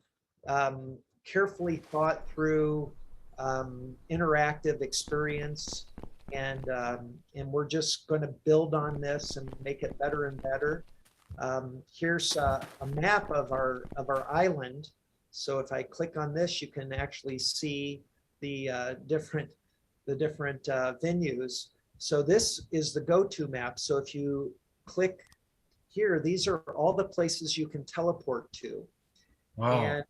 carefully thought through interactive experience. And we're just going to build on this and make it better and better. Here's a map of our island. So if I click on this, you can actually see the different venues. So this is the go-to map. So if you click here, these are all the places you can teleport to. Wow.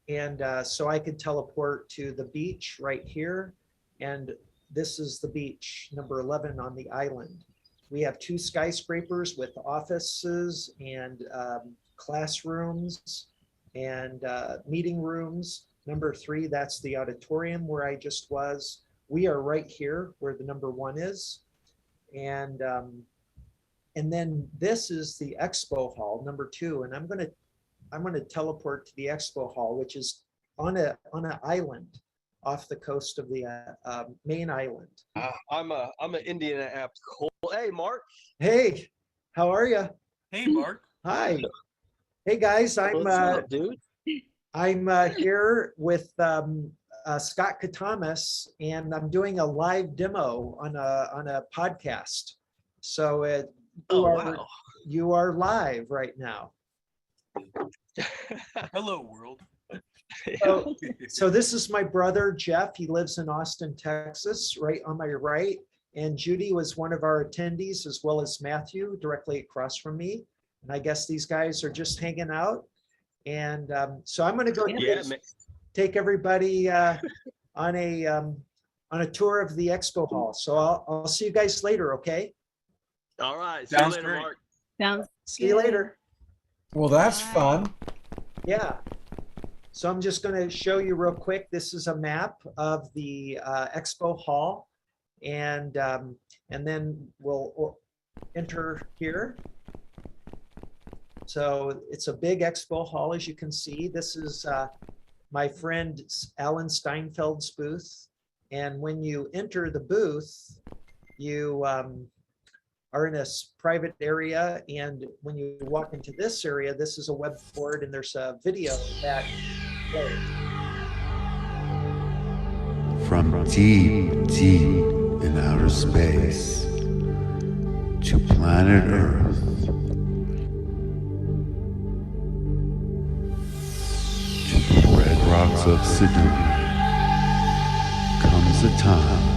And so I could teleport to the beach right here. And this is the beach, number 11 on the island. We have 2 skyscrapers with offices and classrooms and meeting rooms. Number 3, that's the auditorium where I just was. We are right here where the number 1 is. And then this is the expo hall, number 2. And I'm gonna teleport to the expo hall, which is on an island off the coast of the main island. I'm an Indianapolis. Hey, Mark. Hey, how are you? Hey, Mark. Hi. Hey guys, What's up, dude? I'm here with Scott Catamas, and I'm doing a live demo on a podcast. So Wow. you are live right now. Hello, world. So this is my brother, Jeff. He lives in Austin, Texas, right on my right. And Judy was one of our attendees, as well as Matthew, directly across from me. And I guess these guys are just hanging out. And so I'm going to go take everybody on a tour of the expo hall. So I'll see you guys later, okay? All right. See Sounds you later, great. Mark. Sounds See you later. Well, that's Bye. fun. Yeah. So I'm just going to show you real quick. This is a map of the expo hall, and then we'll enter here. So it's a big expo hall, as you can see. This is my friend Alan Steinfeld's booth, and when you enter the booth, you are in a private area, and when you walk into this area, this is a web board, and there's a video that plays. From deep, deep in outer space to planet Earth, to the red rocks of Sidon, comes a time,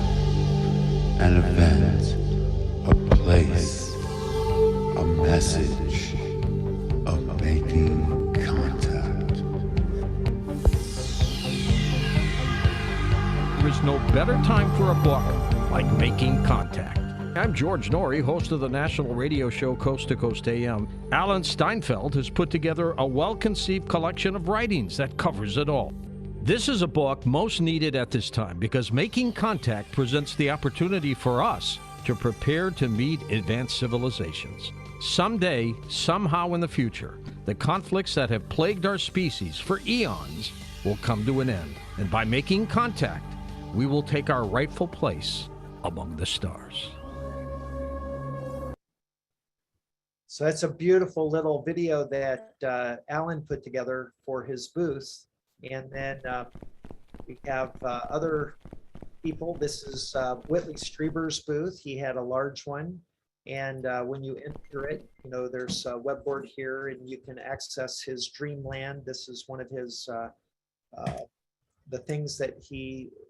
an event, a place, a message of making contact. There is no better time for a book like Making Contact. I'm George Norrie, host of the national radio show Coast to Coast AM. Alan Steinfeld has put together a well-conceived collection of writings that covers it all. This is a book most needed at this time because Making Contact presents the opportunity for us to prepare to meet advanced civilizations. Someday, somehow in the future, the conflicts that have plagued our species for eons will come to an end. And by making contact, we will take our rightful place among the stars. So that's a beautiful little video that Alan put together for his booth. And then we have other people. This is Whitley Strieber's booth. He had a large one. And when you enter it, you know, there's a web board here, and you can access his Dreamland. This is one of his the things that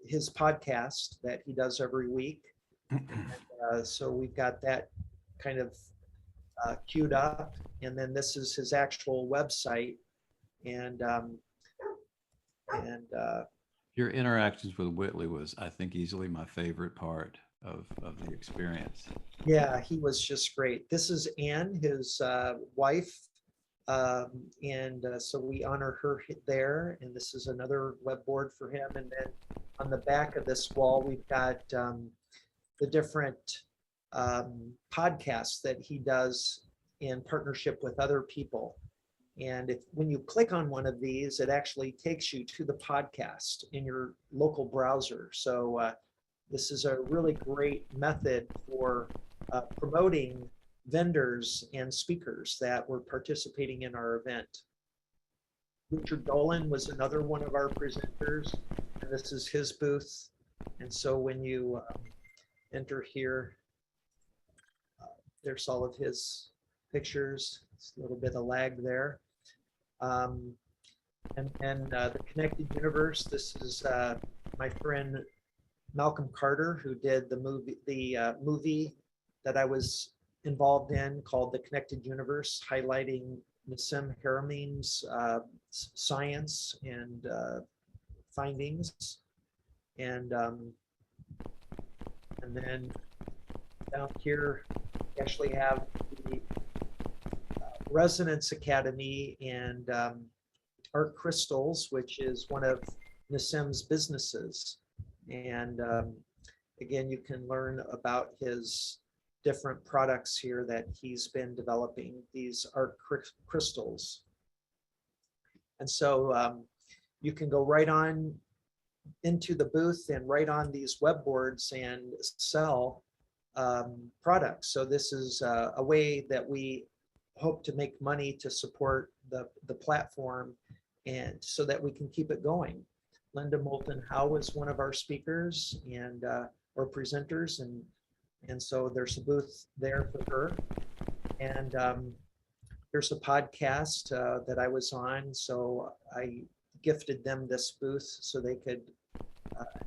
his podcast that he does every week. And, so we've got that kind of queued up, and then this is his actual website, and Your interactions with Whitley was, I think, easily my favorite part of the experience. yeah, he was just great. This is Anne, his wife, and so we honor her there, and this is another web board for him. And then on the back of this wall, we've got the different podcasts that he does in partnership with other people. And when you click on one of these, it actually takes you to the podcast in your local browser. So this is a really great method for promoting vendors and speakers that were participating in our event. Richard Dolan was another one of our presenters, and this is his booth. And so when you enter here, there's all of his pictures. It's a little bit of lag there. And the Connected Universe, this is my friend Malcolm Carter, who did the movie that I was involved in called The Connected Universe, highlighting Nassim Haramim's science and findings. And then down here, we actually have the Resonance Academy and Art Crystals, which is one of Nassim's businesses. And again, you can learn about his different products here that he's been developing, these art crystals. And so you can go right on into the booth and right on these web boards and sell products. So this is a way that we hope to make money to support the platform, and so that we can keep it going. Linda Moulton Howe is one of our speakers and or presenters, and so there's a booth there for her. And there's a podcast that I was on, so I gifted them this booth so they could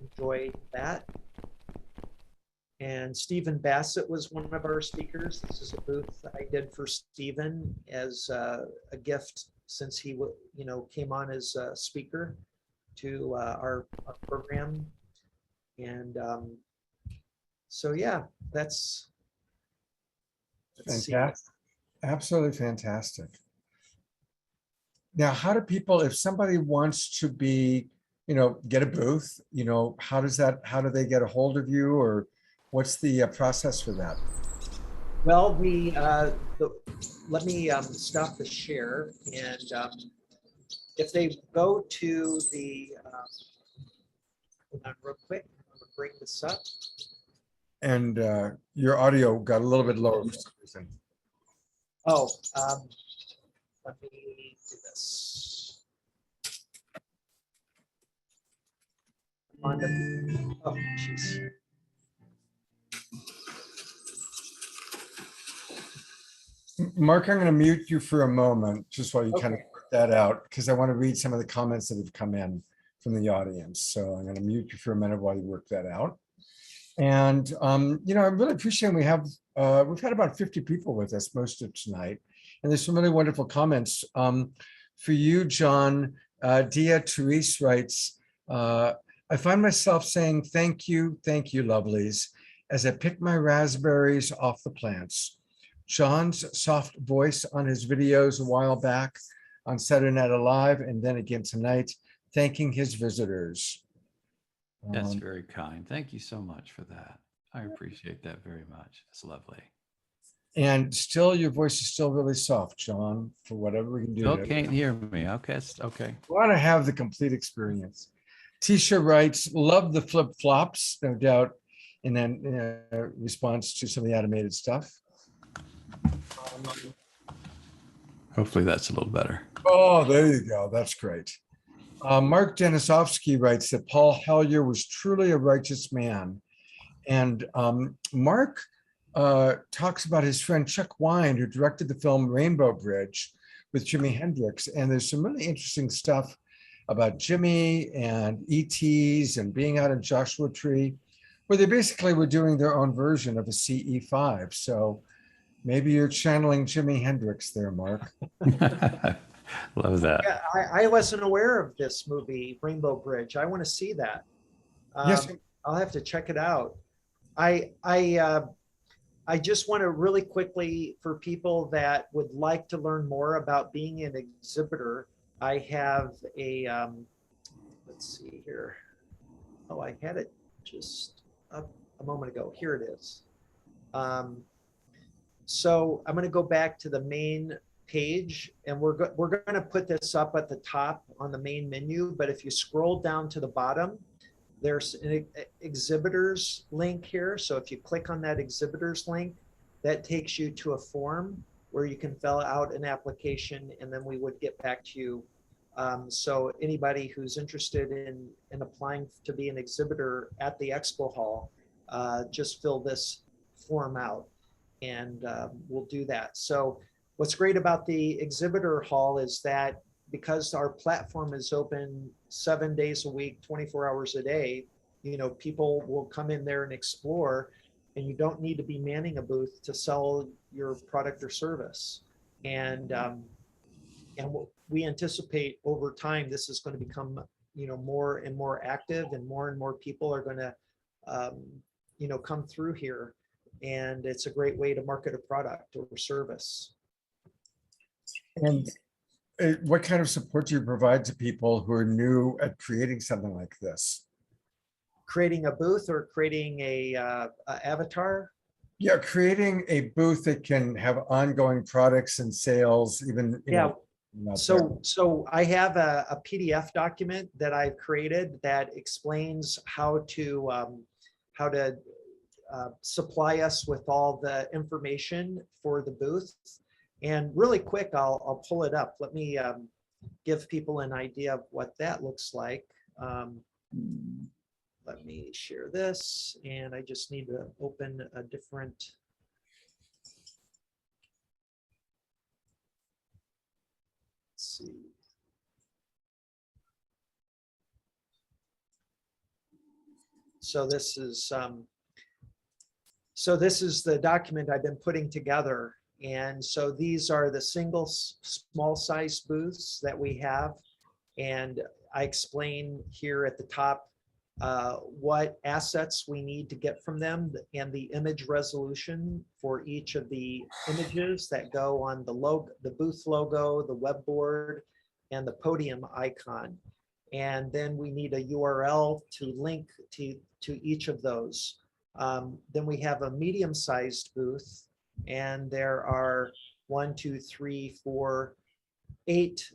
enjoy that. And Stephen Bassett was one of our speakers. This is a booth I did for Stephen as a gift, since he came on as a speaker to our program. And so yeah, let's see. Fantastic. Absolutely fantastic. Now, how do people, if somebody wants to be, get a booth, how do they get a hold of you, or what's the process for that? Well, let me stop the share, and if they go to the, hold on real quick, I'm gonna bring this up. And your audio got a little bit lower for some reason. Oh, let me do this. On the, oh, jeez. Mark, I'm going to mute you for a moment, just while you kind of Okay. work that out, because I want to read some of the comments that have come in from the audience. So I'm going to mute you for a minute while you work that out. And, I really appreciate we've had about 50 people with us most of tonight. And there's some really wonderful comments. For you, John, Dia Therese writes, I find myself saying, thank you, lovelies, as I pick my raspberries off the plants. John's soft voice on his videos a while back on Saturday Night Live, and then again tonight, thanking his visitors. That's very kind. Thank you so much for that. I appreciate that very much. It's lovely. And still, your voice is still really soft, John, for whatever we can do. Still can't hear me. Okay. Okay. Want to have the complete experience. Tisha writes, love the flip-flops, no doubt, in response to some of the animated stuff. Hopefully that's a little better. Oh, there you go. That's great. Mark Denisovsky writes that Paul Hellyer was truly a righteous man. And Mark talks about his friend Chuck Wine, who directed the film Rainbow Bridge with Jimi Hendrix. And there's some really interesting stuff about Jimmy and ETs and being out in Joshua Tree, where they basically were doing their own version of a CE5. So maybe you're channeling Jimi Hendrix there, Mark. Love that. Yeah, I wasn't aware of this movie, Rainbow Bridge. I want to see that. Yes. I'll have to check it out. I just want to really quickly, for people that would like to learn more about being an exhibitor, I have a, let's see here. Oh, I had it just up a moment ago. Here it is. So I'm going to go back to the main page, and we're going to put this up at the top on the main menu. But if you scroll down to the bottom, there's an exhibitors link here. So if you click on that exhibitors link, that takes you to a form where you can fill out an application, and then we would get back to you. So anybody who's interested in applying to be an exhibitor at the expo hall, just fill this form out, and we'll do that. So what's great about the exhibitor hall is that because our platform is open 7 days a week, 24 hours a day, people will come in there and explore, and you don't need to be manning a booth to sell your product or service. And we anticipate over time, this is going to become, more and more active, and more people are going to, come through here. And it's a great way to market a product or service. And what kind of support do you provide to people who are new at creating something like this? Creating a booth or creating a avatar? Yeah, creating a booth that can have ongoing products and sales, even, not So I have a PDF document that I've created that explains how to supply us with all the information for the booth. And really quick, I'll pull it up. Let me give people an idea of what that looks like. Let me share this, and I just need to open a different. Let's see. So this is the document I've been putting together. And so these are the single small size booths that we have. And I explain here at the top what assets we need to get from them and the image resolution for each of the images that go on the logo, the booth logo, the web board, and the podium icon. And then we need a URL to link to each of those. Then we have a medium-sized booth, and there are 1, 2, 3, 4, 8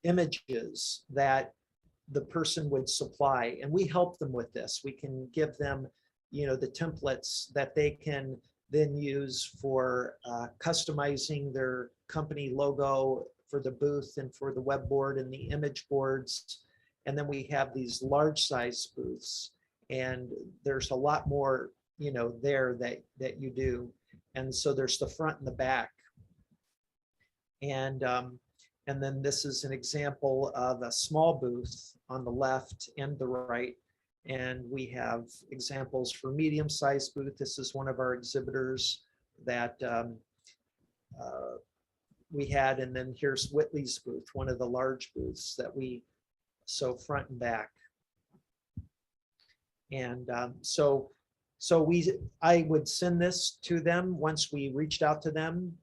images that the person would supply, and we help them with this. We can give them, the templates that they can then use for customizing their company logo for the booth and for the web board and the image boards. And then we have these large size booths, and there's a lot more, there that you do. And so there's the front and the back. And then this is an example of a small booth on the left and the right. And we have examples for medium-sized booth. This is one of our exhibitors that we had. And then here's Whitley's booth, one of the large booths that we, so front and back. And I would send this to them once we reached out to them.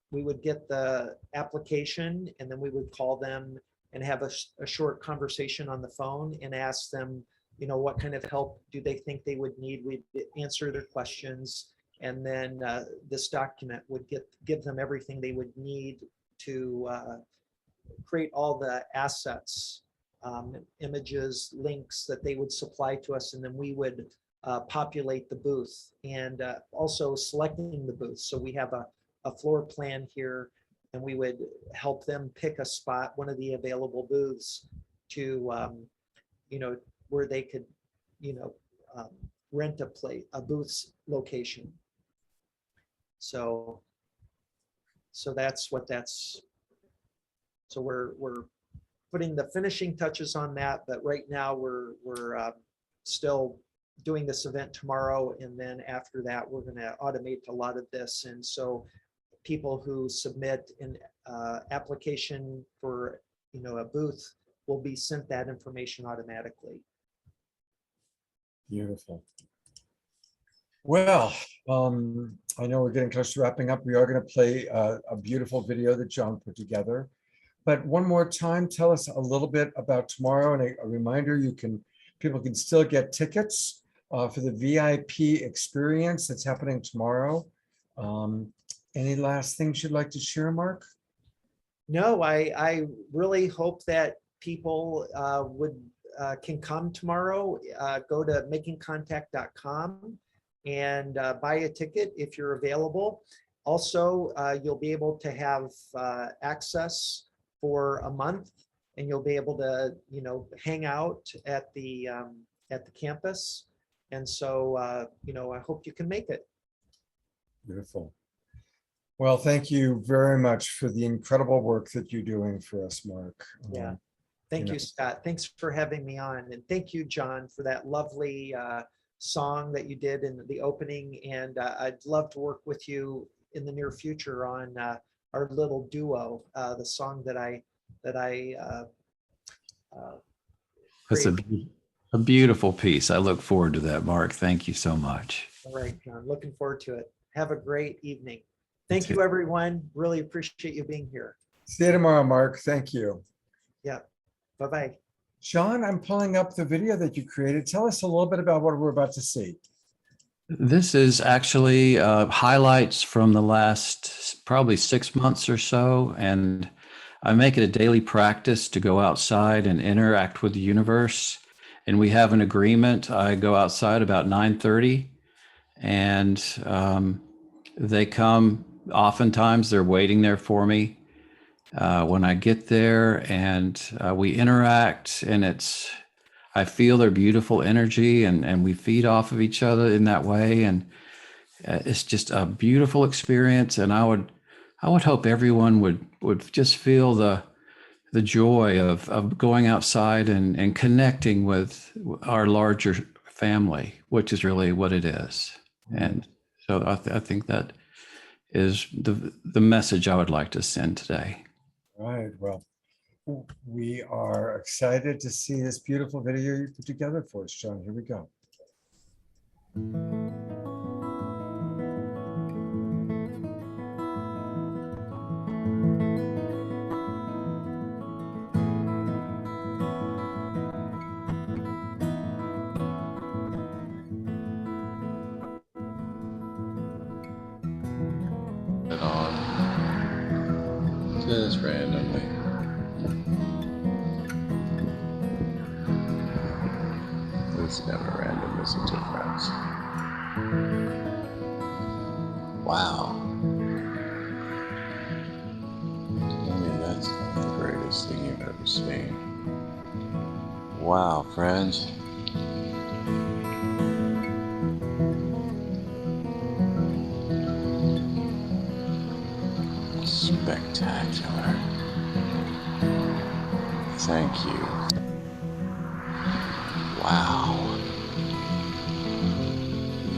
We would get the application, and then we would call them and have a short conversation on the phone and ask them, what kind of help do they think they would need. We'd answer their questions, and then this document would give them everything they would need to create all the assets, images, links that they would supply to us, and then we would populate the booth, and also selecting the booth. So we have a floor plan here, and we would help them pick a spot, one of the available booths, to where they could rent a booth's location. So that's what that's. So we're putting the finishing touches on that, but right now we're still doing this event tomorrow, and then after that we're going to automate a lot of this. And so people who submit an application for a booth will be sent that information automatically. Beautiful. Well, I know we're getting close to wrapping up. We are going to play a beautiful video that John put together. But one more time, tell us a little bit about tomorrow, and a reminder: people can still get tickets for the VIP experience that's happening tomorrow. Any last things you'd like to share, Mark? No, I really hope that people can come tomorrow. Go to makingcontact.com and buy a ticket if you're available. Also, you'll be able to have access for a month, and you'll be able to hang out at the campus. And so I hope you can make it. Beautiful. Well, thank you very much for the incredible work that you're doing for us, Mark. Yeah. Thank you, Scott. Thanks for having me on. And thank you, John, for that lovely song that you did in the opening. And I'd love to work with you in the near future on our little duo, the song that I That's a, created. a beautiful piece. I look forward to that, Mark. Thank you so much. All right, John, looking forward to it. Have a great evening. Thank you, everyone. Really appreciate you being here. See you tomorrow, Mark. Thank you. Yeah, bye-bye. John, I'm pulling up the video that you created. Tell us a little bit about what we're about to see. This is actually highlights from the last probably 6 months or so. And I make it a daily practice to go outside and interact with the universe. And we have an agreement. I go outside about 9:30 and they come, oftentimes they're waiting there for me when I get there, and we interact, and I feel their beautiful energy, and we feed off of each other in that way. And it's just a beautiful experience. And I would hope everyone would just feel the joy of going outside and connecting with our larger family, which is really what it is. And so I think that is the message I would like to send today. All right. Well, we are excited to see this beautiful video you put together for us, John. Here we go. It on just randomly. It's never random, is it, friends? Wow. I mean, that's the greatest thing you've ever seen. Wow, friends. Spectacular. Thank you. Wow.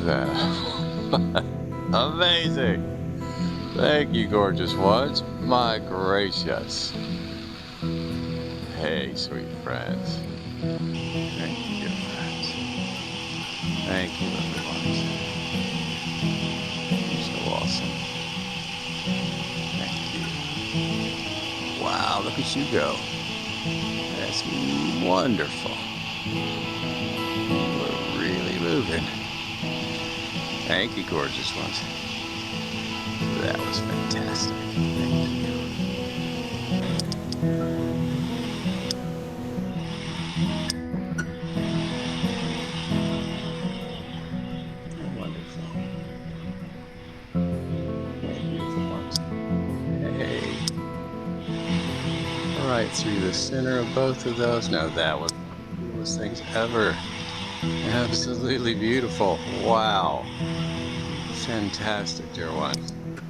That amazing. Thank you, gorgeous ones. My gracious. Hey, sweet friends. Thank you, dear friends. Thank you, everyone. You're so awesome. Thank you. Wow, look at you go. That's wonderful. We're really moving. Thank you, gorgeous ones. That was fantastic. Thank you. Wonderful. Hey, beautiful ones. Hey. Right through the center of both of those. Now that was one of the coolest things ever. Absolutely beautiful. Wow. Fantastic, dear one.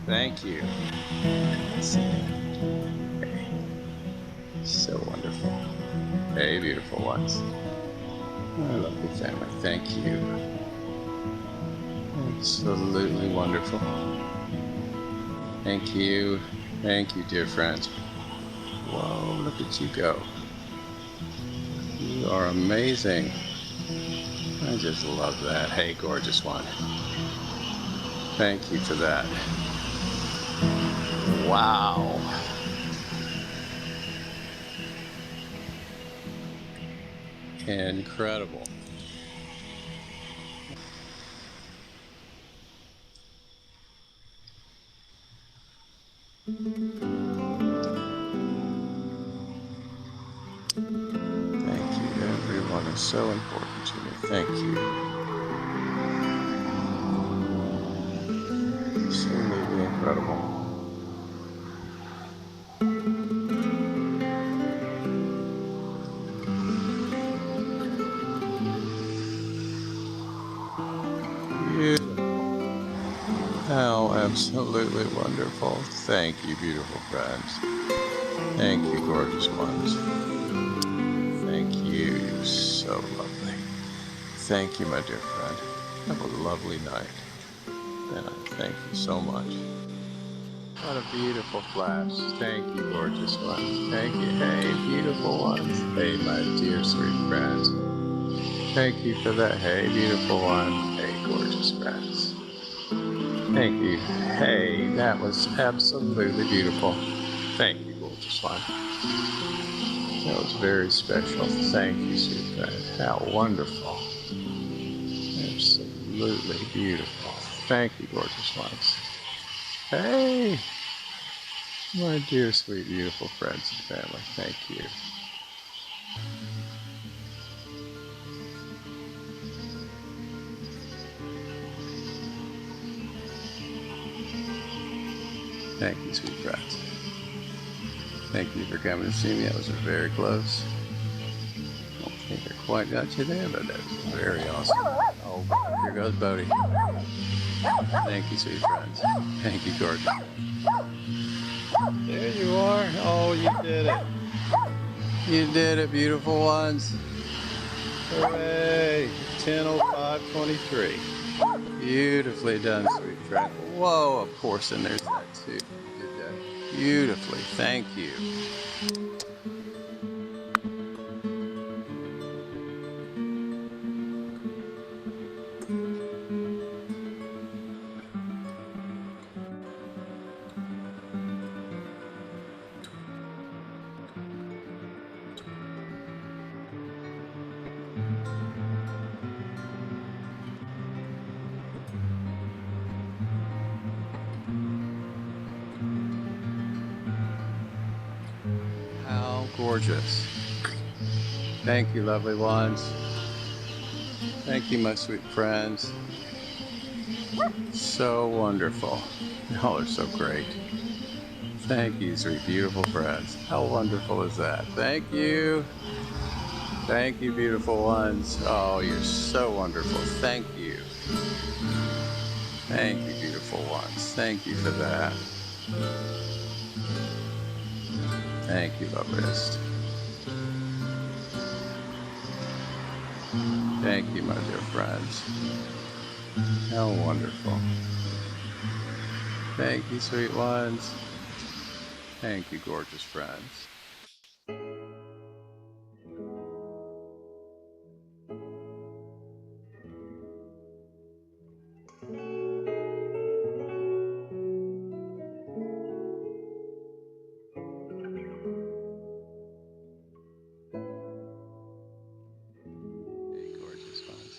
Thank you. So wonderful. Hey, beautiful ones. I love your family. Thank you. Absolutely wonderful. Thank you. Thank you, dear friends. Whoa, look at you go. You are amazing. I just love that. Hey, gorgeous one. Thank you for that. Wow. Incredible. Thank you. Everyone is so important to me. Thank you. Absolutely incredible. How absolutely wonderful. Thank you, beautiful friends. Thank you, gorgeous ones. Thank you. You're so lovely. Thank you, my dear friend. Have a lovely night. And I thank you so much. What a beautiful flash. Thank you, gorgeous ones. Thank you. Hey, beautiful ones. Hey, my dear sweet friends. Thank you for that. Hey, beautiful one. Hey, gorgeous friends. Thank you. Hey, that was absolutely beautiful. Thank you, gorgeous one. That was very special. Thank you, sweet friend. How wonderful. Absolutely beautiful. Thank you, gorgeous ones. Hey, my dear, sweet, beautiful friends and family. Thank you. Thank you, sweet friends. Thank you for coming to see me. That was very close. I don't think I quite got you there, but that was very awesome. Oh, here goes Bodie. Thank you, sweet friends. Thank you, gorgeous. There you are. Oh, you did it. You did it, beautiful ones. Hooray. 10:05:23. Beautifully done, sweet friend. Whoa, of course, and there's that too. You did that beautifully. Thank you. How gorgeous. Thank you, lovely ones. Thank you, my sweet friends. So wonderful. Y'all are so great. Thank you, sweet, beautiful friends. How wonderful is that? Thank you. Thank you, beautiful ones. Oh, you're so wonderful. Thank you. Thank you, beautiful ones. Thank you for that. Thank you, loveliest. Thank you, my dear friends. How wonderful. Thank you, sweet ones. Thank you, gorgeous friends. Hey, gorgeous ones.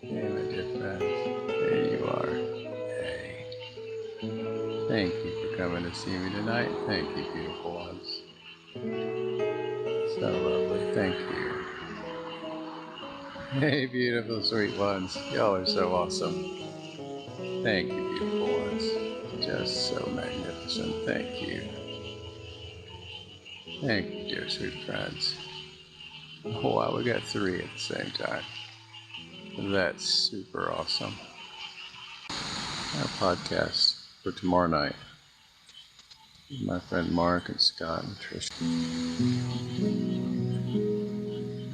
Hey, my dear friends. There you are. Hey. Thank you for coming to see me tonight. Thank you, beautiful ones. So lovely. Thank you. Hey, beautiful, sweet ones. Y'all are so awesome. Thank you, beautiful ones. Just so magnificent. Thank you. Thank you, dear sweet friends. Oh, wow, we got 3 at the same time. That's super awesome. Our podcast for tomorrow night. My friend Mark and Scott and Trish.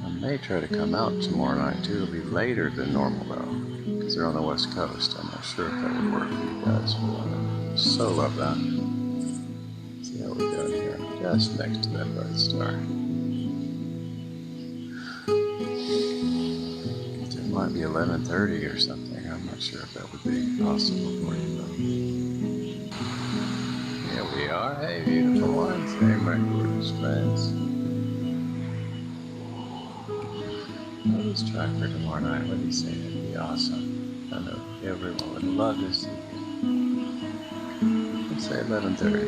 I may try to come out tomorrow night too. It'll be later than normal though, because they're on the West Coast. I'm not sure if that would work for you guys. But I so love that. See how we're doing here, just next to that bright star. It might be 11:30 or something. I'm not sure if that would be possible for you though. Here we are. Hey, beautiful ones. Hey, my gorgeous friends. Let's try for tomorrow night. What do you say? That'd be awesome. I know everyone would love to see you. Let's say 11:30.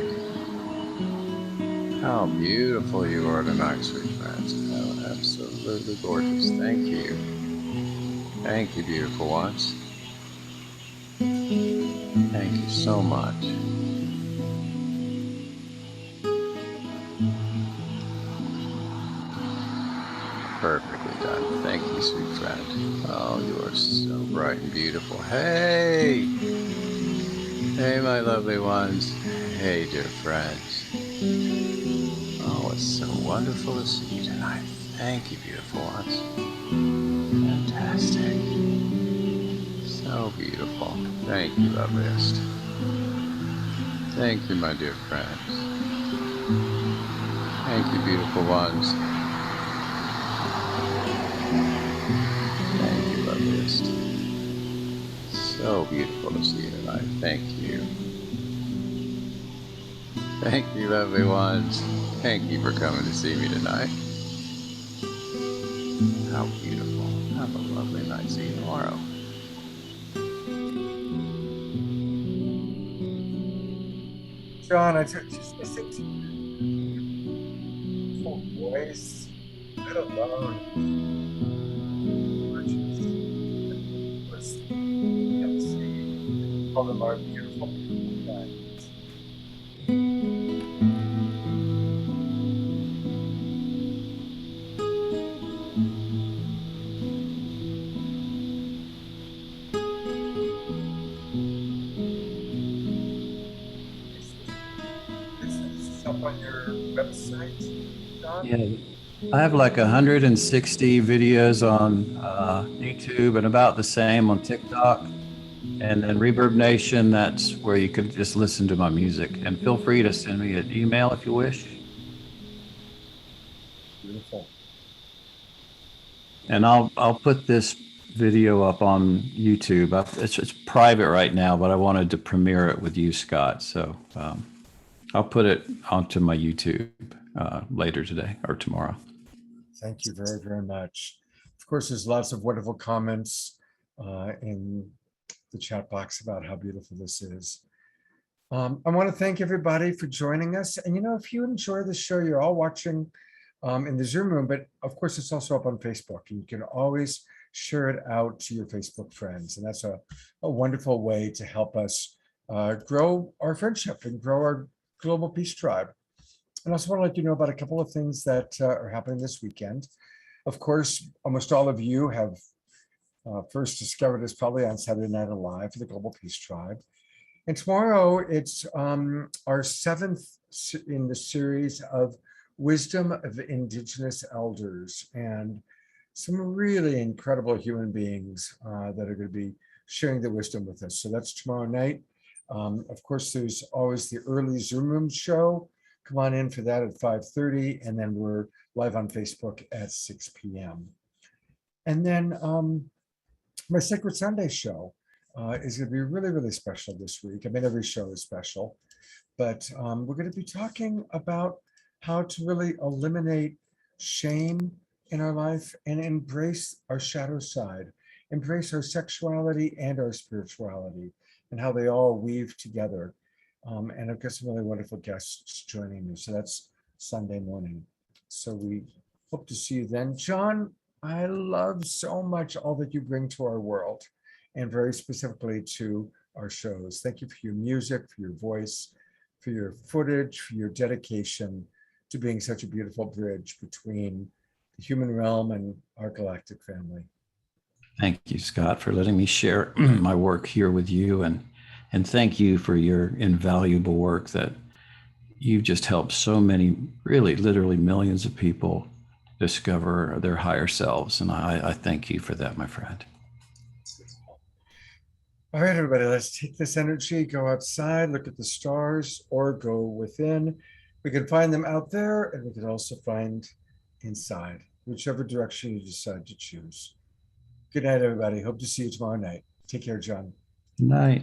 How beautiful you are tonight, sweet friends. How absolutely gorgeous. Thank you. Thank you, beautiful ones. Thank you so much. Perfectly done. Thank you, sweet friend. Oh, you are so bright and beautiful. Hey! Hey, my lovely ones. Hey, dear friends. Oh, it's so wonderful to see you tonight. Thank you, beautiful ones. Fantastic. So beautiful. Thank you, loveliest. Thank you, my dear friends. Thank you, beautiful ones. Thank you, loveliest. So beautiful to see you tonight. Thank you. Thank you, lovely ones. Thank you for coming to see me tonight. How beautiful. Have a lovely night. See you tomorrow. John, I just listen to your full voice. That alone was MC. Call them our beautiful, beautiful friends. This is up on your website, John? Yeah, I have like 160 videos on YouTube and about the same on TikTok. And then Reverb Nation, that's where you can just listen to my music. And feel free to send me an email if you wish. Beautiful. And I'll put this video up on YouTube. It's private right now, but I wanted to premiere it with you, Scott. So I'll put it onto my YouTube later today or tomorrow. Thank you very, very much. Of course, there's lots of wonderful comments in the chat box about how beautiful this is. I want to thank everybody for joining us. And if you enjoy the show, you're all watching in the Zoom room, but of course, it's also up on Facebook. And you can always share it out to your Facebook friends. And that's a wonderful way to help us grow our friendship and grow our global peace tribe. And I also want to let you know about a couple of things that are happening this weekend. Of course, almost all of you have first discovered us probably on Saturday Night Live for the Global Peace Tribe. And tomorrow, it's our seventh in the series of Wisdom of Indigenous Elders, and some really incredible human beings that are going to be sharing their wisdom with us. So that's tomorrow night. Of course, there's always the early Zoom room show. Come on in for that at 5:30, and then we're live on Facebook at 6 p.m. And then my Sacred Sunday show is going to be really, really special this week. I mean, every show is special, but we're going to be talking about how to really eliminate shame in our life and embrace our shadow side, embrace our sexuality and our spirituality, and how they all weave together. And I've got some really wonderful guests joining me. So that's Sunday morning. So we hope to see you then. John, I love so much all that you bring to our world, and very specifically to our shows. Thank you for your music, for your voice, for your footage, for your dedication to being such a beautiful bridge between the human realm and our galactic family. Thank you, Scott, for letting me share my work here with you. And thank you for your invaluable work that you've just helped so many, really, literally millions of people discover their higher selves. And I thank you for that, my friend. All right, everybody, let's take this energy, go outside, look at the stars, or go within. We can find them out there, and we can also find inside, whichever direction you decide to choose. Good night, everybody. Hope to see you tomorrow night. Take care, John. Good night.